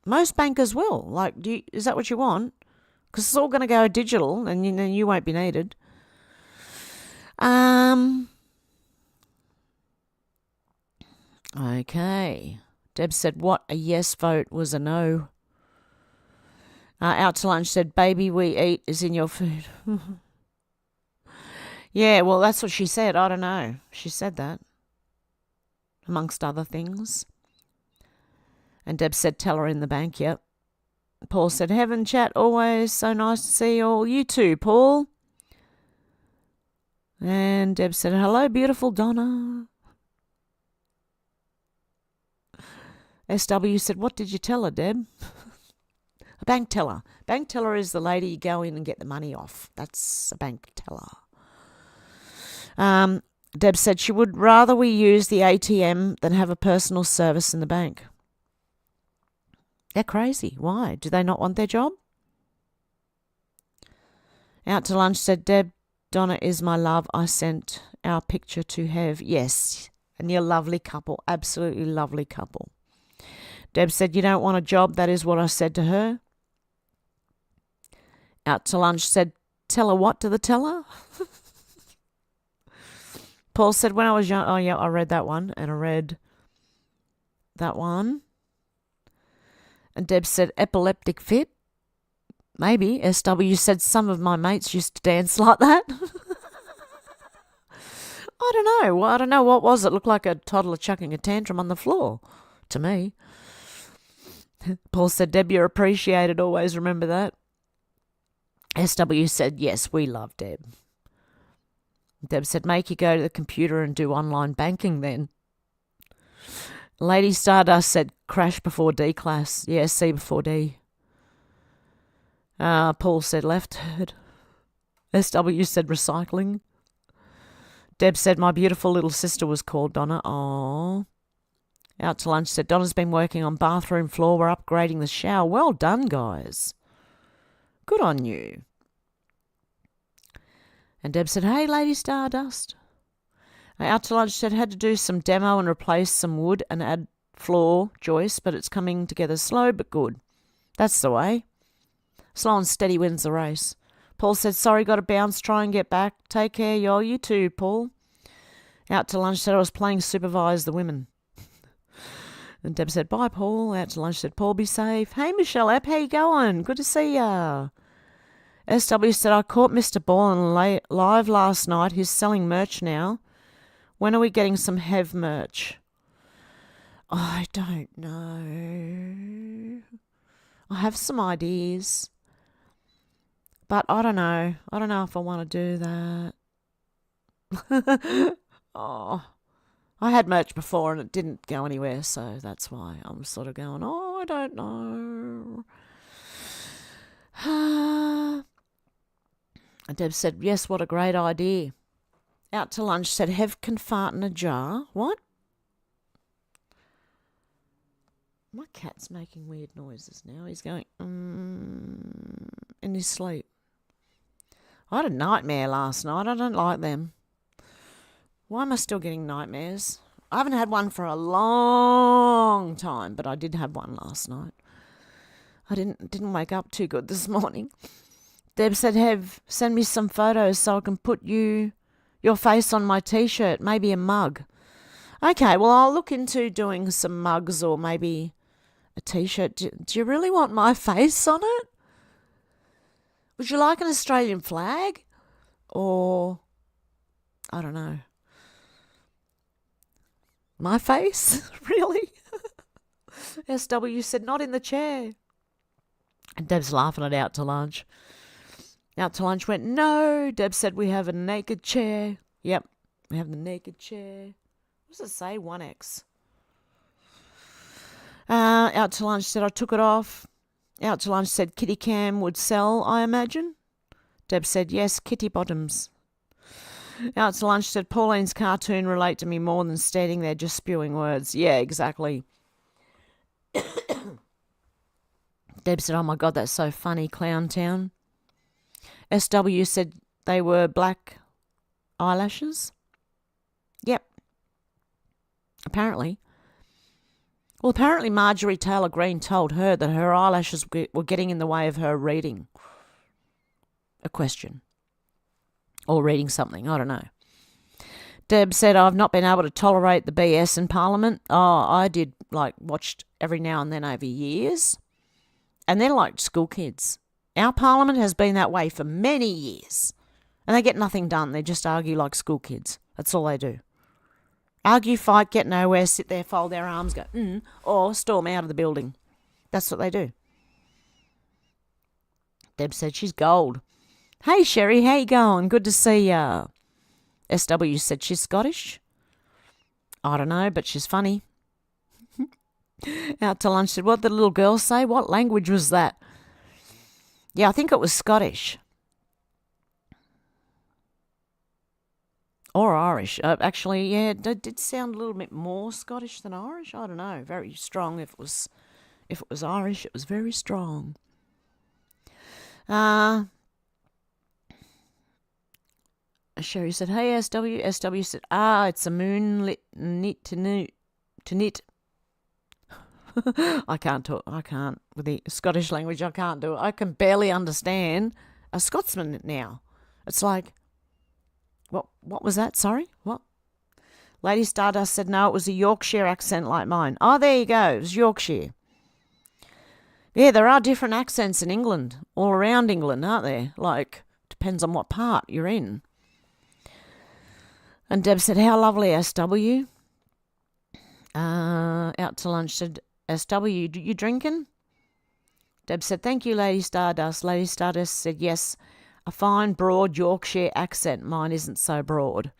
Speaker 2: Most bankers will. Is that what you want? Because it's all going to go digital and then you won't be needed. Okay. Deb said, what a yes vote was a no. Out to Lunch said, baby we eat is in your food. Yeah, well, that's what she said. I don't know. She said that, amongst other things. And Deb said, tell her in the bank, yep. Paul said, Heaven chat, always so nice to see you all. You too, Paul. And Deb said, hello, beautiful Donna. SW said, what did you tell her, Deb? A bank teller. Bank teller is the lady you go in and get the money off. That's a bank teller. Deb said she would rather we use the ATM than have a personal service in the bank. They're crazy. Why? Do they not want their job? Out to Lunch said, Deb, Donna is my love. I sent our picture to Hev. Yes, and you're a lovely couple. Absolutely lovely couple. Deb said, you don't want a job. That is what I said to her. Out to Lunch said, tell her what to the teller? Paul said, when I was young, oh yeah, I read that one. And I read that one. And Deb said, epileptic fit. Maybe. SW said, some of my mates used to dance like that. I don't know. I don't know. What was it? Looked like a toddler chucking a tantrum on the floor to me. Paul said, Deb, you're appreciated. Always remember that. SW said, yes, we love Deb. Deb said, make you go to the computer and do online banking then. Lady Stardust said, crash before D class. Yeah, C before D. Paul said, left. SW said, recycling. Deb said, my beautiful little sister was called Donna. Aww. Out to lunch said, Donna's been working on bathroom floor. We're upgrading the shower. Well done, guys. Good on you. And Deb said, hey, Lady Stardust. Out to lunch said, had to do some demo and replace some wood and add floor joists, but it's coming together slow but good. That's the way. Slow and steady wins the race. Paul said, sorry, got to bounce, try and get back. Take care, y'all. You too, Paul. Out to lunch said, I was playing supervise the women. And Deb said, bye, Paul. Out to lunch said, Paul, be safe. Hey, Michelle Epp, how you going? Good to see ya. SW said, I caught Mr. Ball live last night. He's selling merch now. When are we getting some Hev merch? I don't know. I have some ideas. But I don't know. I don't know if I want to do that. Oh, I had merch before and it didn't go anywhere, so that's why I'm sort of going, oh, I don't know. And Deb said, yes, what a great idea. Out to lunch said, Hev can fart in a jar. What? My cat's making weird noises now. He's going, in his sleep. I had a nightmare last night. I don't like them. Why am I still getting nightmares? I haven't had one for a long time, but I did have one last night. I didn't wake up too good this morning. Deb said, Hev, send me some photos so I can put your face on my T-shirt, maybe a mug. Okay, well, I'll look into doing some mugs or maybe a T-shirt. Do you really want my face on it? Would you like an Australian flag? Or, I don't know. My face? Really? SW said, not in the chair. And Deb's laughing it out to lunch. Out to lunch went, no. Deb said, we have a naked chair. Yep, we have the naked chair. What does it say? 1X. Out to lunch said, I took it off. Out to lunch said, kitty cam would sell, I imagine. Deb said, yes, kitty bottoms. Out to lunch said, Pauline's cartoon relate to me more than standing there just spewing words. Yeah, exactly. Deb said, oh my God, that's so funny, Clown Town. SW said they were black eyelashes. Yep. Apparently. Well, apparently Marjorie Taylor Greene told her that her eyelashes were getting in the way of her reading a question. Or reading something, I don't know. Deb said, I've not been able to tolerate the BS in Parliament. Oh, I did, watched every now and then over years. And they're like school kids. Our Parliament has been that way for many years. And they get nothing done. They just argue like school kids. That's all they do. Argue, fight, get nowhere, sit there, fold their arms, go, or storm out of the building. That's what they do. Deb said she's gold. Hey, Sherry, how you going? Good to see ya. SW said she's Scottish. I don't know, but she's funny. Out to lunch said, what did the little girl say? What language was that? Yeah, I think it was Scottish. Or Irish. Actually, yeah, it did sound a little bit more Scottish than Irish. I don't know. Very strong. If it was Irish, it was very strong. Sherry said, hey, SW. SW said, it's a moonlit knit to knit. I can't talk. I can't. With the Scottish language, I can't do it. I can barely understand a Scotsman now. It's like, what was that? Sorry? What? Lady Stardust said no, it was a Yorkshire accent like mine. Oh, there you go. It was Yorkshire. Yeah, there are different accents in England, all around England, aren't there? Like, depends on what part you're in. And Deb said, how lovely, SW. Out to lunch said, SW, you drinking? Deb said, thank you, Lady Stardust. Lady Stardust said, yes, a fine, broad Yorkshire accent. Mine isn't so broad.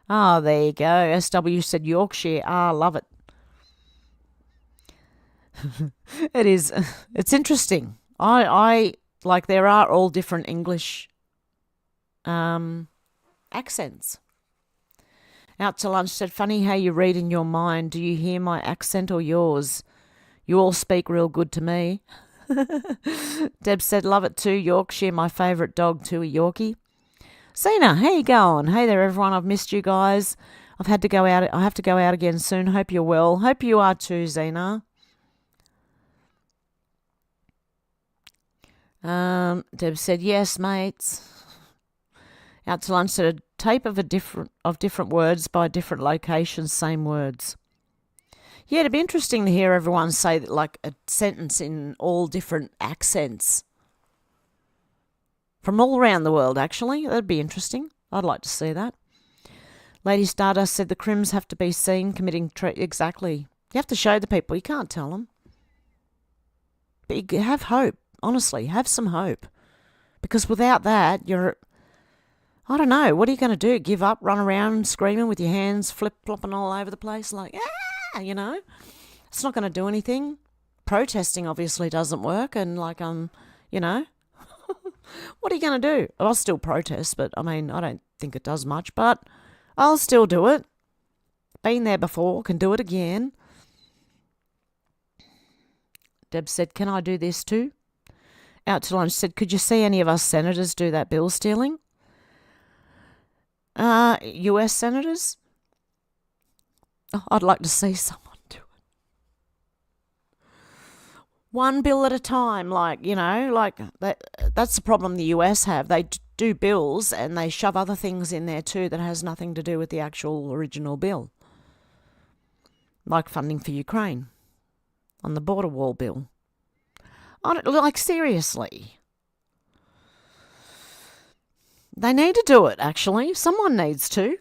Speaker 2: Ah, there you go. SW said Yorkshire. Ah, love it. It is. It's interesting. I like there are all different English accents. Out to lunch said, funny how you read in your mind. Do you hear my accent or yours? You all speak real good to me. Deb said, love it too. Yorkshire, my favourite dog too, a Yorkie. Zena, how you going? Hey there, everyone. I've missed you guys. I have to go out again soon. Hope you're well. Hope you are too, Zena. Deb said, yes, mates. Out to lunch said, a tape of different words by different locations, same words. Yeah, it'd be interesting to hear everyone say that, like a sentence in all different accents. From all around the world, actually. That'd be interesting. I'd like to see that. Lady Stardust said the crims have to be seen committing... Exactly. You have to show the people. You can't tell them. But you have hope. Honestly, have some hope. Because without that, you're... I don't know. What are you going to do? Give up? Run around screaming with your hands flip-flopping all over the place? Like, ah, you know? It's not going to do anything. Protesting obviously doesn't work. And like, you know... What are you going to do? I'll still protest, but I mean, I don't think it does much, but I'll still do it. Been there before, can do it again. Deb said, can I do this too? Out to lunch said, could you see any of us senators do that bill stealing? US senators? Oh, I'd like to see someone do it. One bill at a time, like, you know, like that's the problem the US have. They do bills and they shove other things in there too that has nothing to do with the actual original bill. Like funding for Ukraine on the border wall bill. Like, seriously. They need to do it, actually. Someone needs to.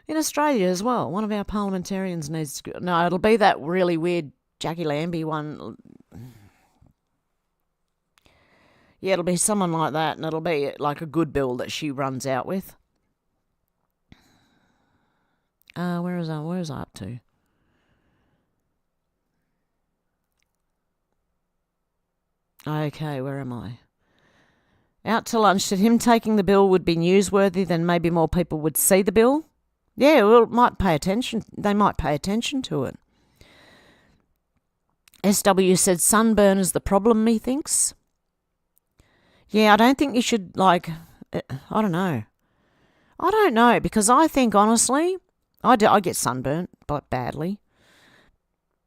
Speaker 2: In Australia as well. One of our parliamentarians needs to... No, it'll be that really weird Jackie Lambie one. Yeah, it'll be someone like that, and it'll be like a good bill that she runs out with. Where is I up to? Okay, where am I? Out to lunch said him taking the bill would be newsworthy, then maybe more people would see the bill. Yeah, well, might pay attention. They might pay attention to it. SW said sunburn is the problem, methinks. Yeah, I don't think you should, like, I don't know. I don't know, because I think, honestly, I get sunburnt, but badly.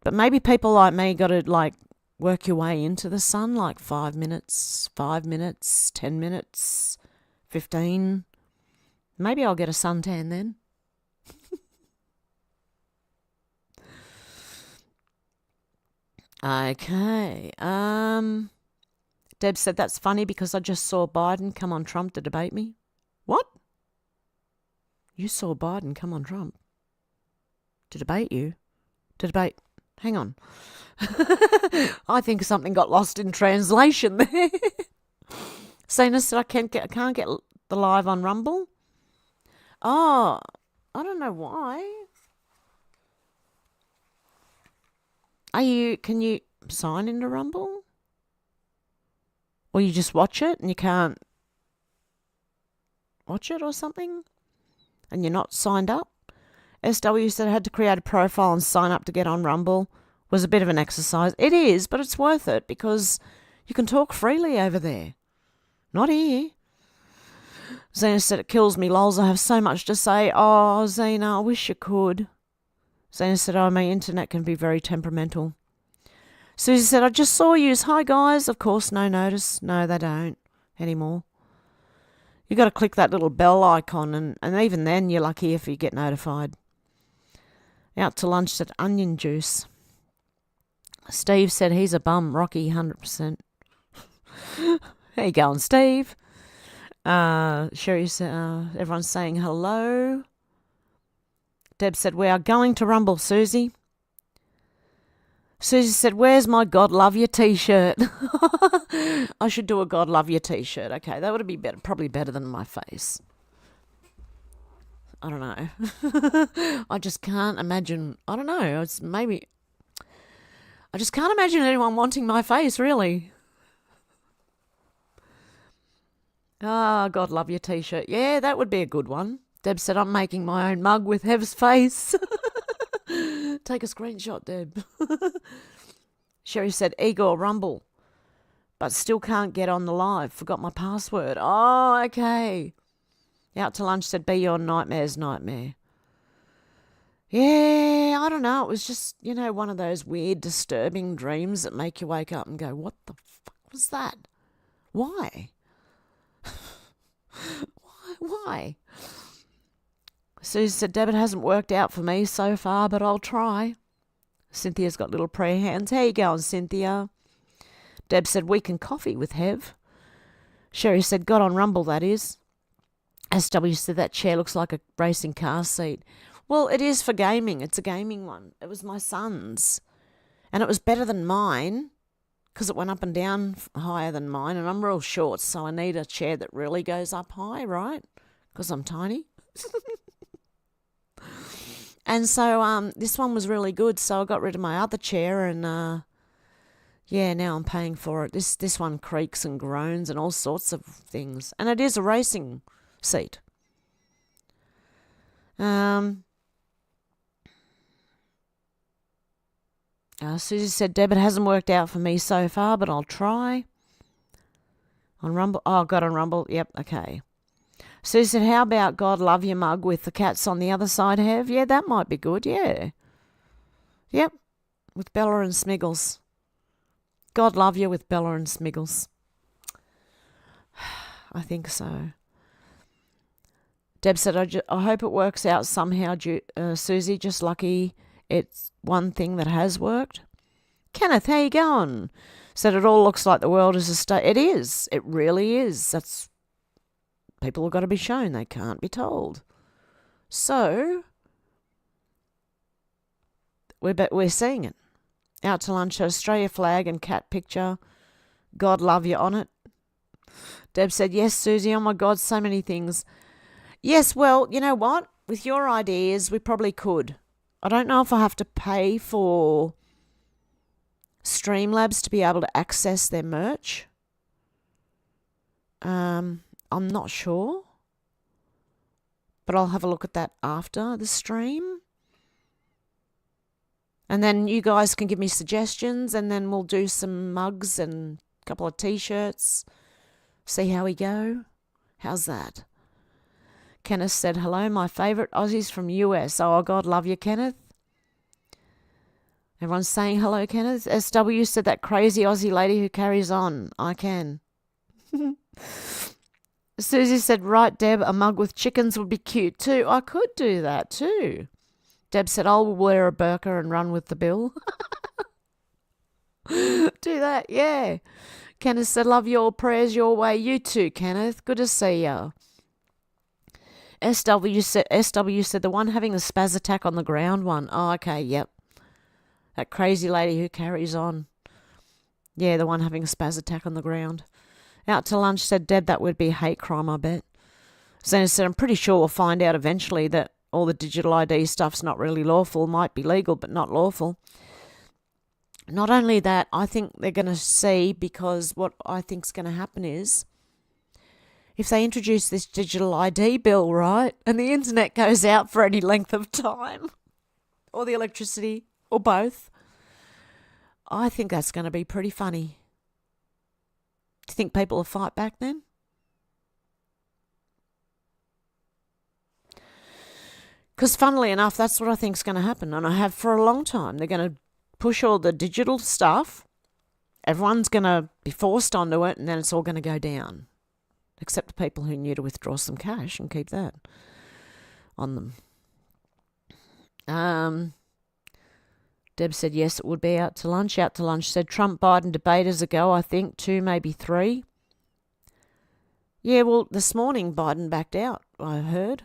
Speaker 2: But maybe people like me got to, like, work your way into the sun, like 5 minutes, 10 minutes, 15. Maybe I'll get a suntan then. Okay. Deb said that's funny because I just saw Biden come on Trump to debate me. What? You saw Biden come on Trump to debate you? To debate... Hang on. I think something got lost in translation there. Sana said I can't get the live on Rumble. Oh, I don't know why. Can you sign into Rumble? Or you just watch it and you can't watch it or something? And you're not signed up? SW said I had to create a profile and sign up to get on Rumble. Was a bit of an exercise. It is, but it's worth it because you can talk freely over there. Not here. Zena said it kills me, lols. I have so much to say. Oh, Zena, I wish you could. Zena said, oh, my internet can be very temperamental. Susie said, I just saw yous. Hi, guys. Of course, no notice. No, they don't anymore. You got to click that little bell icon, and even then you're lucky if you get notified. Out to lunch said onion juice. Steve said he's a bum. Rocky, 100%. How you going, Steve? Sherry said, everyone's saying hello. Deb said, we are going to Rumble, Susie. Susie said, where's my God Love You t-shirt? I should do a God Love You t-shirt. Okay, that would be better, probably better than my face. I don't know. I just can't imagine. I don't know. It's maybe. I just can't imagine anyone wanting my face, really. Ah, God Love Your t-shirt. Yeah, that would be a good one. Deb said, I'm making my own mug with Hev's face. Take a screenshot, Deb. Sherry said, Igor Rumble, but still can't get on the live. Forgot my password. Oh, okay. Out to lunch said, be your nightmare's nightmare. Yeah, I don't know. It was just, one of those weird, disturbing dreams that make you wake up and go, what the fuck was that? Why? Why? Susie said, Deb, it hasn't worked out for me so far, but I'll try. Cynthia's got little prayer hands. How you going, Cynthia? Deb said, we can coffee with Hev. Sherry said, got on Rumble, that is. SW said, that chair looks like a racing car seat. Well, it is for gaming. It's a gaming one. It was my son's. And it was better than mine because it went up and down higher than mine. And I'm real short, so I need a chair that really goes up high, right? Because I'm tiny. And so this one was really good, so I got rid of my other chair and, now I'm paying for it. This one creaks and groans and all sorts of things. And it is a racing seat. Susie said, Deb, it hasn't worked out for me so far, but I'll try. On Rumble. Oh, got on Rumble. Yep, okay. Susie said, how about God Love Your mug with the cats on the other side, Hev? Yeah, that might be good, yeah. Yep, with Bella and Smiggles. God Love You with Bella and Smiggles. I think so. Deb said, I hope it works out somehow, Susie. Just lucky it's one thing that has worked. Kenneth, how you going? Said it all looks like the world is a state. It is. It really is. That's people have got to be shown. They can't be told. So we're seeing it. Out to lunch, Australia flag and cat picture. God love you on it. Deb said, yes, Susie. Oh, my God, so many things. Yes, well, you know what? With your ideas, we probably could. I don't know if I have to pay for Streamlabs to be able to access their merch. I'm not sure. But I'll have a look at that after the stream. And then you guys can give me suggestions and then we'll do some mugs and a couple of t-shirts. See how we go. How's that? Kenneth said, hello, my favourite Aussies from US. Oh, God love you, Kenneth. Everyone's saying hello, Kenneth. SW said, that crazy Aussie lady who carries on. I can. Susie said, right, Deb, a mug with chickens would be cute too. I could do that too. Deb said, I'll wear a burqa and run with the bill. Do that, yeah. Kenneth said, love your prayers your way. You too, Kenneth. Good to see ya. SW said, the one having the spaz attack on the ground one. Oh, okay, yep. That crazy lady who carries on. Yeah, the one having a spaz attack on the ground. Out to lunch said, Deb, that would be a hate crime, I bet. Zena said, I'm pretty sure we'll find out eventually that all the digital ID stuff's not really lawful. Might be legal, but not lawful. Not only that, I think they're going to see, because what I think's going to happen is, if they introduce this digital ID bill, right, and the internet goes out for any length of time, or the electricity, or both, I think that's going to be pretty funny. Do you think people will fight back then? Because funnily enough, that's what I think is going to happen, and I have for a long time. They're going to push all the digital stuff. Everyone's going to be forced onto it, and then it's all going to go down. except the people who knew to withdraw some cash and keep that on them. Deb said, yes, it would be out to lunch. Out to lunch said, Trump-Biden debaters ago, I think, 2, maybe 3. Yeah, well, this morning Biden backed out, I heard.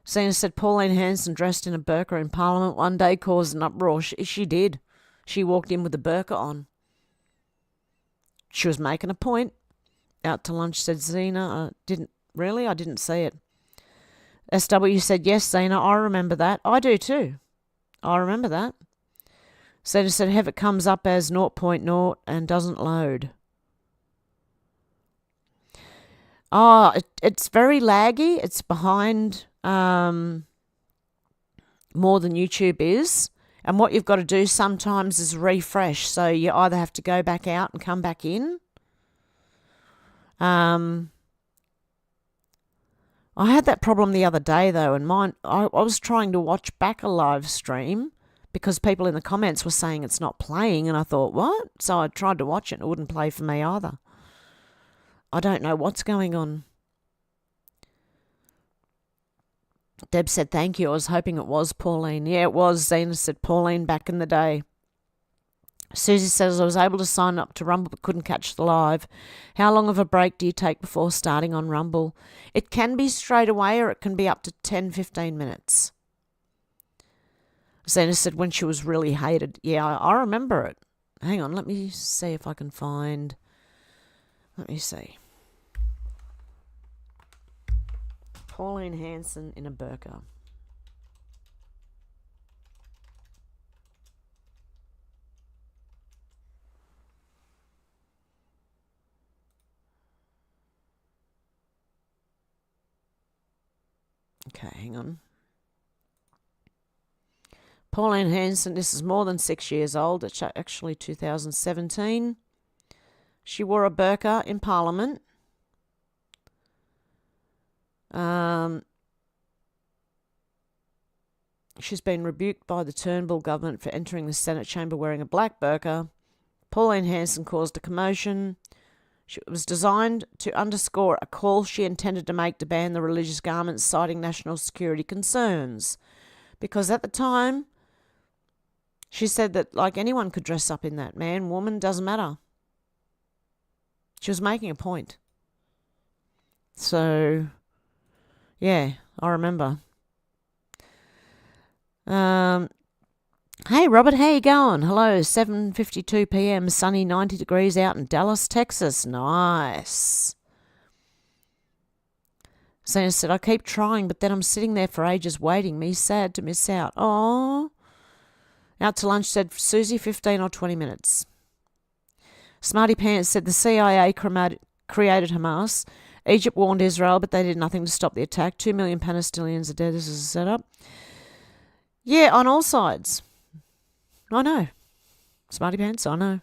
Speaker 2: Zena said, Pauline Hanson dressed in a burqa in Parliament one day caused an uproar. She did. She walked in with a burqa on. She was making a point. Out to lunch said Zena. I didn't see it. SW said, yes, Zena, I remember that. I do too. I remember that. Zena said, Hev, it comes up as 0.0 and doesn't load. Oh, it's very laggy. It's behind more than YouTube is. And what you've got to do sometimes is refresh. So you either have to go back out and come back in. I had that problem the other day, though, and I was trying to watch back a live stream because people in the comments were saying it's not playing, and I thought, what? So I tried to watch it, and it wouldn't play for me either. I don't know what's going on. Deb said, thank you. I was hoping it was Pauline. Yeah, it was. Zena said, Pauline back in the day. Susie says, I was able to sign up to Rumble but couldn't catch the live. How long of a break do you take before starting on Rumble? It can be straight away or it can be up to 10-15 minutes. Zena said when she was really hated. Yeah, I remember it. Hang on, let me see if I can find... Let me see. Pauline Hanson in a burqa. Okay, hang on. Pauline Hanson, this is more than 6 years old. It's actually 2017. She wore a burqa in Parliament. She's been rebuked by the Turnbull government for entering the Senate chamber wearing a black burqa. Pauline Hanson caused a commotion. It was designed to underscore a call she intended to make to ban the religious garments, citing national security concerns. Because at the time, she said that like anyone could dress up in that. Man, woman, doesn't matter. She was making a point. So, yeah, I remember. Hey, Robert, how you going? Hello, 7:52 p.m, sunny, 90 degrees out in Dallas, Texas. Nice. Zena said, I keep trying, but then I'm sitting there for ages waiting. Me sad to miss out. Oh. Out to lunch said, Susie, 15 or 20 minutes. Smarty Pants said the CIA created Hamas. Egypt warned Israel, but they did nothing to stop the attack. 2 million Palestinians are dead. This is a setup. Yeah, on all sides. I know. Smarty Pants, I know.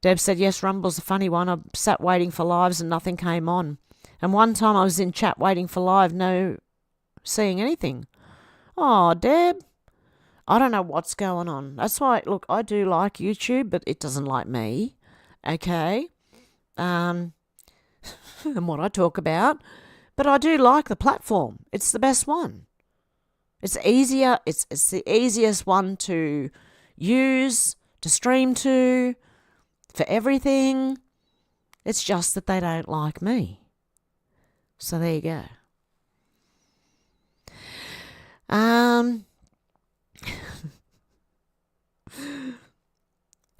Speaker 2: Deb said, yes, Rumble's a funny one. I sat waiting for lives and nothing came on. And one time I was in chat waiting for live, no seeing anything. Oh, Deb. I don't know what's going on. That's why, look, I do like YouTube, but it doesn't like me. Okay? And what I talk about. But I do like the platform. It's the best one. It's easier. It's the easiest one to use, to stream to, for everything. It's just that they don't like me. So there you go.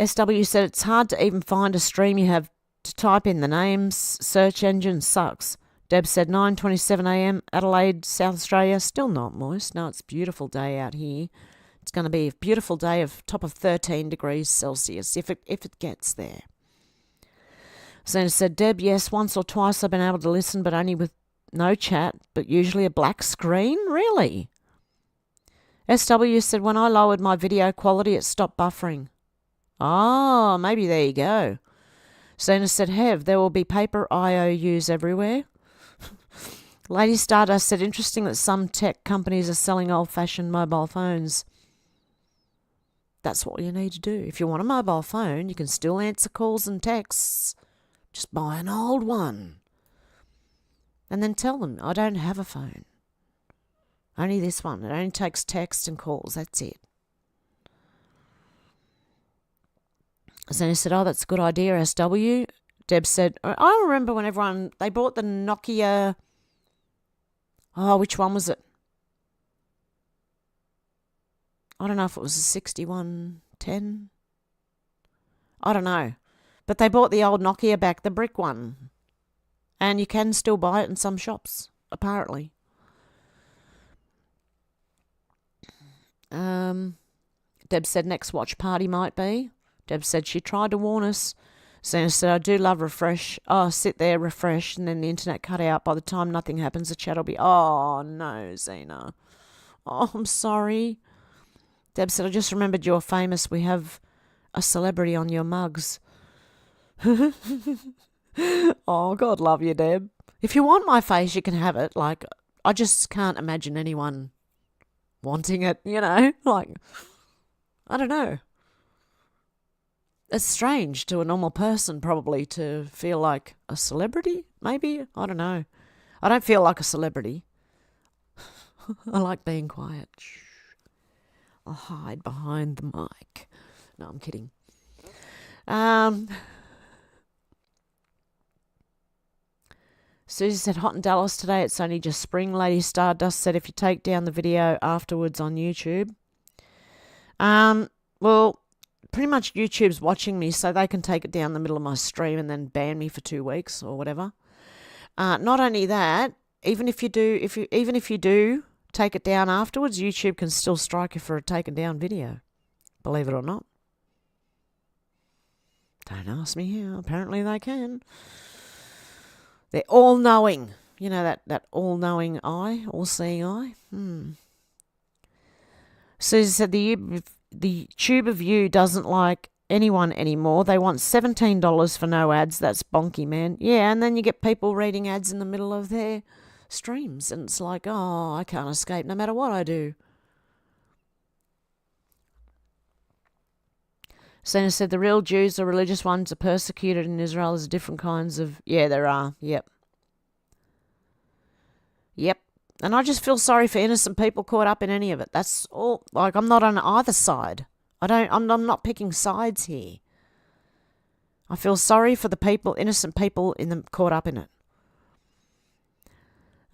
Speaker 2: SW said it's hard to even find a stream. You have to type in the names. Search engine sucks. Deb said 9:27 a.m. Adelaide, South Australia. Still not moist. No, it's a beautiful day out here. It's going to be a beautiful day of top of 13 degrees Celsius if it gets there. Zena said, Deb, yes, once or twice I've been able to listen, but only with no chat, but usually a black screen. Really? SW said, when I lowered my video quality, it stopped buffering. Oh, maybe there you go. Zena said, Hev, there will be paper IOUs everywhere. Lady Stardust said, interesting that some tech companies are selling old-fashioned mobile phones. That's what you need to do. If you want a mobile phone, you can still answer calls and texts. Just buy an old one. And then tell them, I don't have a phone. Only this one. It only takes text and calls. That's it. Zena said, oh, that's a good idea, SW. Deb said, I remember when they bought the Nokia. Oh, which one was it? I don't know if it was a 6110. I don't know. But they bought the old Nokia back, the brick one. And you can still buy it in some shops, apparently. Deb said next watch party might be. Deb said she tried to warn us. Zena said, I do love refresh. Oh, sit there, refresh, and then the internet cut out. By the time nothing happens, the chat will be, oh, no, Zena. Oh, I'm sorry. Deb said, I just remembered you're famous. We have a celebrity on your mugs. Oh, God love you, Deb. If you want my face, you can have it. Like, I just can't imagine anyone wanting it, you know? Like, I don't know. It's strange to a normal person, probably, to feel like a celebrity, maybe? I don't know. I don't feel like a celebrity. I like being quiet. Shh. I'll hide behind the mic. No, I'm kidding. Susie said, hot in Dallas today. It's only just spring. Lady Stardust said, if you take down the video afterwards on YouTube. Well, pretty much YouTube's watching me, so they can take it down in the middle of my stream and then ban me for 2 weeks or whatever. Not only that, even if you do take it down afterwards, YouTube can still strike you for a taken down video. Believe it or not. Don't ask me how. Apparently they can. They're all-knowing. You know, that all-knowing eye, all-seeing eye? Susie said the Tube of You doesn't like anyone anymore. They want $17 for no ads. That's bonky, man. Yeah, and then you get people reading ads in the middle of their streams, and it's like, oh, I can't escape no matter what I do. Sena said the real Jews, the religious ones, are persecuted in Israel. There's different kinds of... Yeah, there are. Yep. And I just feel sorry for innocent people caught up in any of it. That's all. Like, I'm not on either side. I'm not picking sides here. I feel sorry for the people, innocent people caught up in it.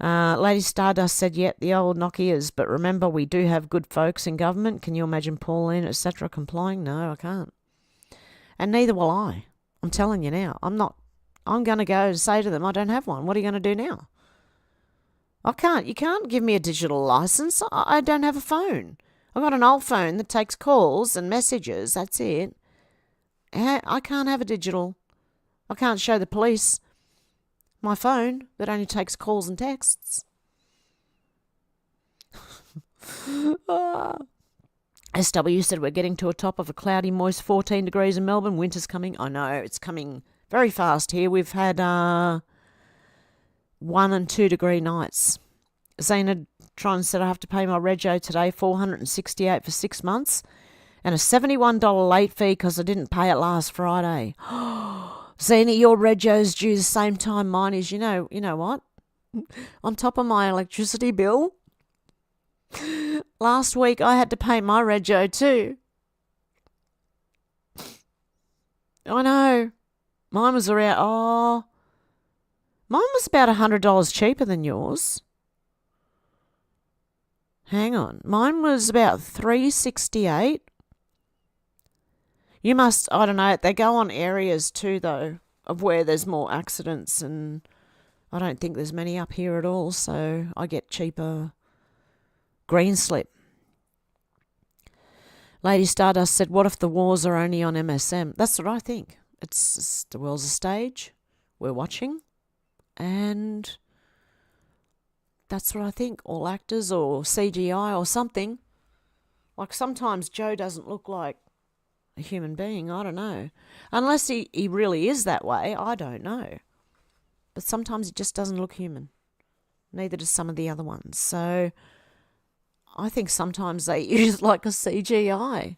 Speaker 2: Lady Stardust said, the old Nokias, but remember, we do have good folks in government. Can you imagine Pauline, etc., complying? No, I can't. And neither will I. I'm telling you now. I'm going to go and say to them, I don't have one. What are you going to do now? I can't. You can't give me a digital license. I don't have a phone. I've got an old phone that takes calls and messages. That's it. I can't have a digital. I can't show the police my phone that only takes calls and texts. SW said we're getting to a top of a cloudy, moist 14 degrees in Melbourne. Winter's coming. I know, it's coming very fast here. We've had 1 and 2 degree nights. Zena Tron said I have to pay my rego today, $468 for 6 months, and a $71 late fee because I didn't pay it last Friday. Zena, your rego's due the same time mine is. You know what? On top of my electricity bill, last week I had to pay my rego too. I know. Mine was around, mine was about $100 cheaper than yours. Hang on. Mine was about $368. You must, I don't know, they go on areas too, though, of where there's more accidents, and I don't think there's many up here at all, so I get cheaper green slip. Lady Stardust said, what if the wars are only on MSM? That's what I think. It's the world's a stage. We're watching. And that's what I think. All actors or CGI or something. Like sometimes Joe doesn't look like a human being. I don't know. Unless he really is that way. I don't know. But sometimes he just doesn't look human. Neither does some of the other ones. So I think sometimes they use like a CGI.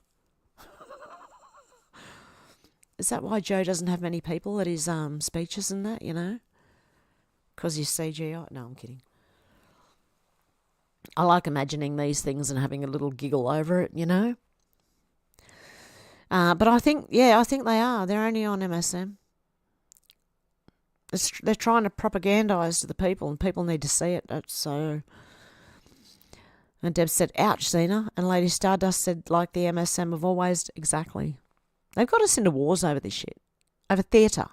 Speaker 2: Is that why Joe doesn't have many people at his speeches and that, Because you CGI. No, I'm kidding. I like imagining these things and having a little giggle over it, you know. But I think they are. They're only on MSM. They're trying to propagandise to the people, and people need to see it. So. And Deb said, ouch, Xena. And Lady Stardust said, like the MSM have always, exactly. They've got us into wars over this shit. Over theatre.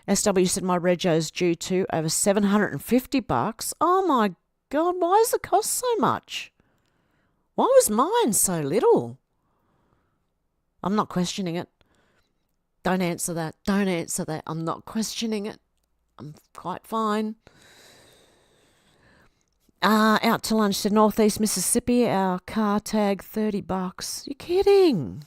Speaker 2: SW said, my rego's due to over $750. Oh my God, why does it cost so much? Why was mine so little? I'm not questioning it. Don't answer that. Don't answer that. I'm not questioning it. I'm quite fine. Out to lunch to Northeast Mississippi. Our car tag $30. You kidding?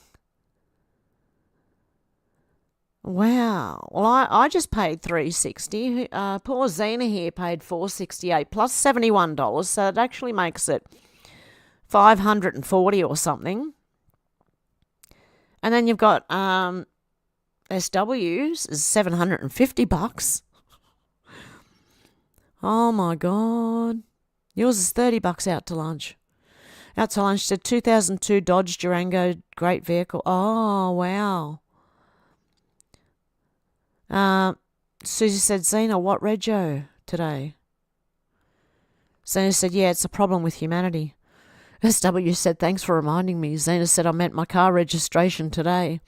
Speaker 2: Wow. Well, I just paid $360. Poor Xena here paid $468 plus $71, so it actually makes it $540 or something. And then you've got SW's is $750. Oh my God. Yours is $30 out to lunch. Out to lunch to 2002 Dodge Durango, great vehicle. Oh, wow. Susie said, Xena, what rego today? Xena said, yeah, it's a problem with humanity. SW said, thanks for reminding me. Xena said, I meant my car registration today.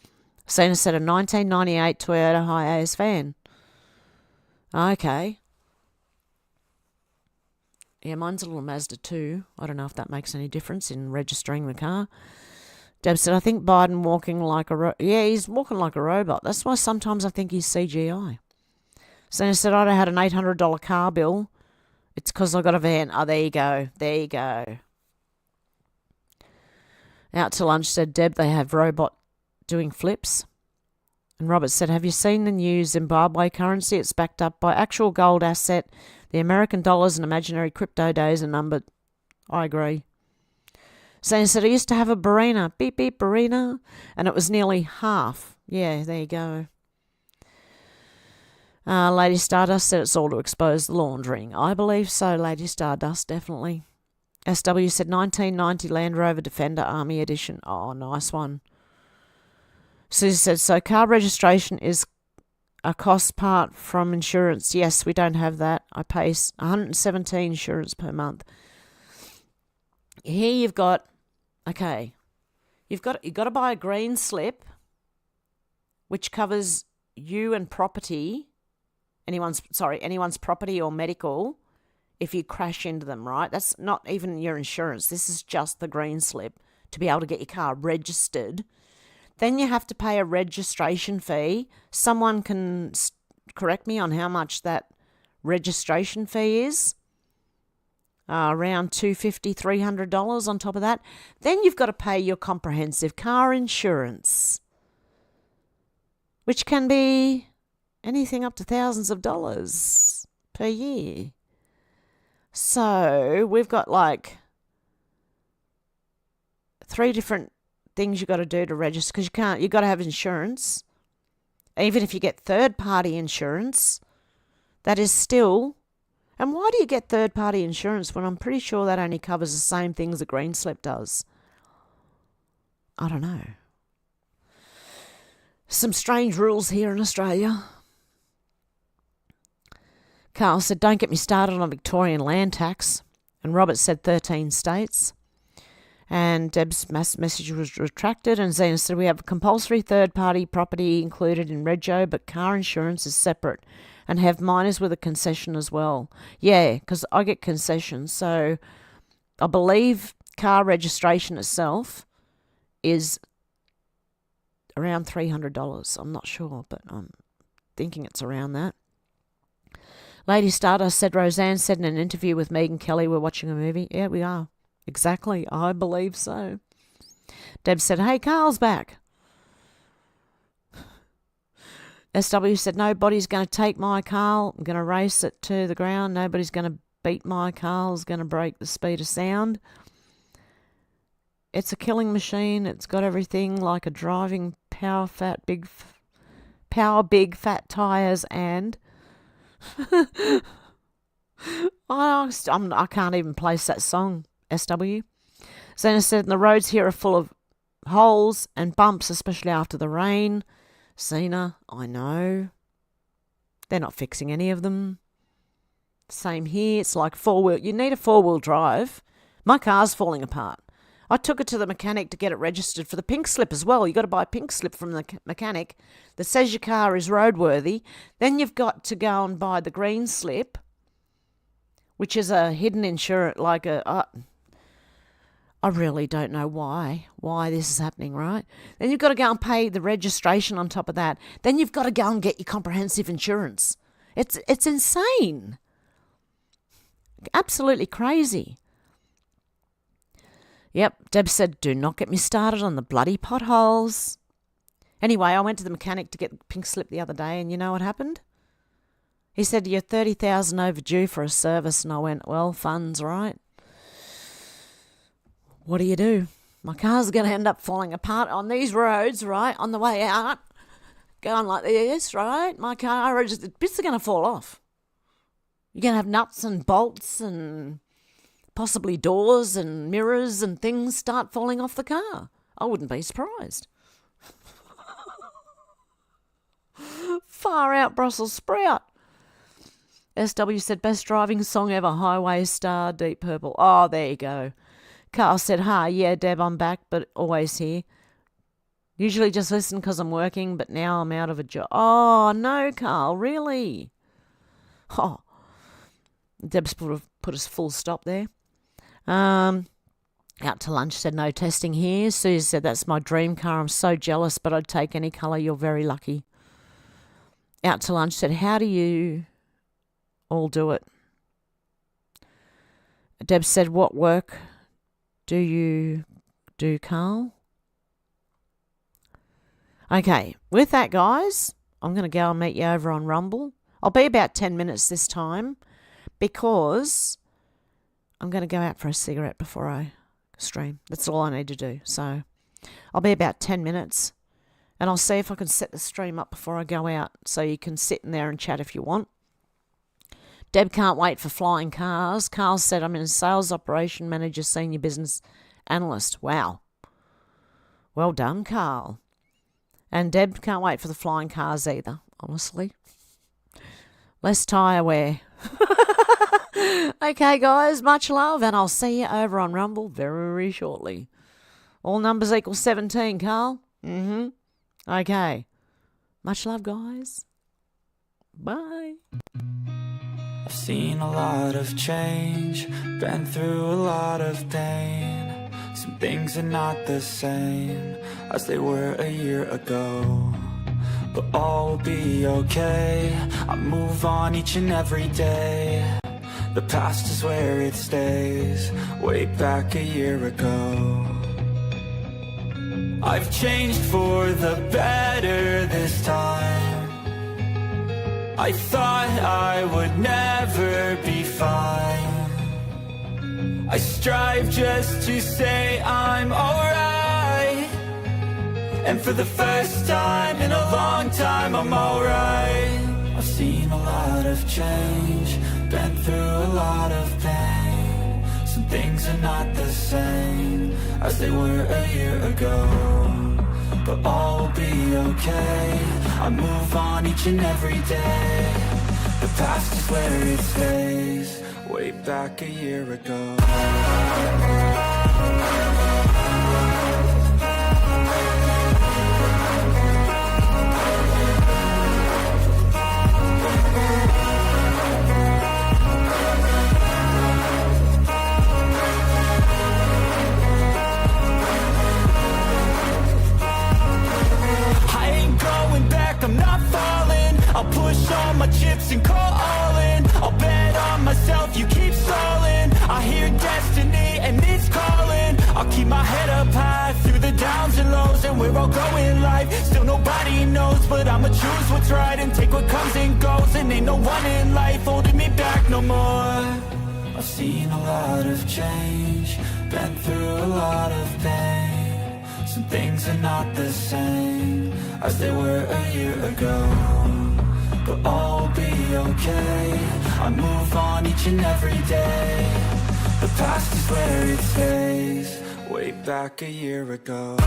Speaker 2: Xena said, a 1998 Toyota Hiace van. Okay. Yeah, mine's a little Mazda 2. I don't know if that makes any difference in registering the car. Deb said, I think Biden walking like a yeah, he's walking like a robot. That's why sometimes I think he's CGI. Xena said, I had an $800 car bill. It's because I got a van. Oh, there you go. There you go. Out to lunch, said Deb, they have robot doing flips. And Robert said, have you seen the new Zimbabwe currency? It's backed up by actual gold asset. The American dollars and imaginary crypto days are numbered. I agree. Xena said, I used to have a Barina. Beep, beep, Barina. And it was nearly half. Yeah, there you go. Lady Stardust said it's all to expose the laundering. I believe so, Lady Stardust, definitely. SW said 1990 Land Rover Defender Army Edition. Oh, nice one. Susie said, so car registration is a cost part from insurance. Yes, we don't have that. I pay $117 insurance per month. Here you've got, okay, you've got to buy a green slip, which covers you and property, anyone's property or medical, if you crash into them, right? That's not even your insurance. This is just the green slip to be able to get your car registered. Then you have to pay a registration fee. Someone can correct me on how much that registration fee is. Around $250, $300 on top of that. Then you've got to pay your comprehensive car insurance, which can be anything up to thousands of dollars per year. So we've got like 3 different things you got to do to register, because you've got to have insurance. Even if you get third-party insurance, that is still. And why do you get third-party insurance when I'm pretty sure that only covers the same things a green slip does? I don't know. Some strange rules here in Australia. Carl said, don't get me started on Victorian land tax. And Robert said 13 states. And Deb's message was retracted. And Xena said, we have compulsory third-party property included in rego, but car insurance is separate. And have minors with a concession as well. Yeah, because I get concessions. So I believe car registration itself is around $300. I'm not sure, but I'm thinking it's around that. Lady Stardust said, Roseanne said in an interview with Megyn Kelly, we're watching a movie. Yeah, we are. Exactly. I believe so. Deb said, hey, Carl's back. SW said, nobody's going to take my Carl. I'm going to race it to the ground. Nobody's going to beat my Carl. It's going to break the speed of sound. It's a killing machine. It's got everything like a driving power, big, fat tyres and I can't even place that song, SW. Zena said, the roads here are full of holes and bumps, especially after the rain. Zena, I know. They're not fixing any of them. Same here. It's like four-wheel. You need a four-wheel drive. My car's falling apart. I took it to the mechanic to get it registered for the pink slip as well. You've got to buy a pink slip from the mechanic that says your car is roadworthy. Then you've got to go and buy the green slip, which is a hidden insurance, like a... I really don't know why this is happening, right? Then you've got to go and pay the registration on top of that. Then you've got to go and get your comprehensive insurance. It's insane. Absolutely crazy. Yep, Deb said, do not get me started on the bloody potholes. Anyway, I went to the mechanic to get the pink slip the other day, and you know what happened? He said, you're $30,000 overdue for a service, and I went, well, funds, right? What do? My car's going to end up falling apart on these roads, right, on the way out, going like this, right? My car, the bits are going to fall off. You're going to have nuts and bolts and possibly doors and mirrors and things start falling off the car. I wouldn't be surprised. Far out Brussels sprout. SW said, best driving song ever, Highway Star, Deep Purple. Oh, there you go. Carl said, yeah, Deb, I'm back, but always here. Usually just listen because I'm working, but now I'm out of a job. Oh, no, Carl, really? Oh, Deb's put a full stop there. Out to lunch, said no testing here. Susie said, that's my dream car. I'm so jealous, but I'd take any colour. You're very lucky. Out to lunch, said, how do you all do it? Deb said, what work do you do, Carl? Okay, with that, guys, I'm going to go and meet you over on Rumble. I'll be about 10 minutes this time because I'm going to go out for a cigarette before I stream. That's all I need to do. So I'll be about 10 minutes and I'll see if I can set the stream up before I go out so you can sit in there and chat if you want. Deb can't wait for flying cars. Carl said, I'm in a sales operation manager, senior business analyst. Wow. Well done, Carl. And Deb can't wait for the flying cars either, honestly. Less tyre wear. Okay, guys, much love, and I'll see you over on Rumble very shortly. All numbers equal 17, Carl. Okay. Much love, guys. Bye.
Speaker 1: I've seen a lot of change, been through a lot of pain. Some things are not the same as they were a year ago, but all will be okay. I move on each and every day. The past is where it stays, way back a year ago. I've changed for the better this time. I thought I would never be fine. I strive just to say I'm alright, and for the first time in a long time I'm alright. I've seen a lot of change, been through a lot of pain. Some things are not the same as they were a year ago, but all will be okay. I move on each and every day. The past is where it stays, way back a year ago. I'm not falling. I'll push all my chips and call all in. I'll bet on myself, you keep stalling. I hear destiny and it's calling. I'll keep my head up high through the downs and lows, and we're all growing life. Still nobody knows, but I'ma choose what's right and take what comes and goes. And ain't no one in life holding me back no more. I've seen a lot of change, been through a lot of pain. Some things are not the same as they were a year ago, but all will be okay. I move on each and every day. The past is where it stays. Way back a year ago.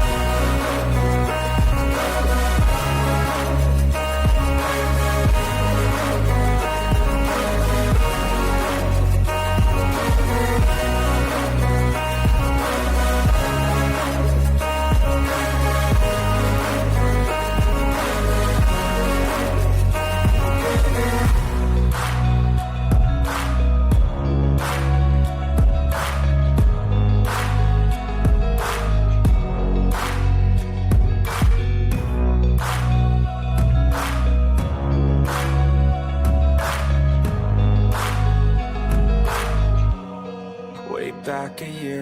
Speaker 1: Way back a year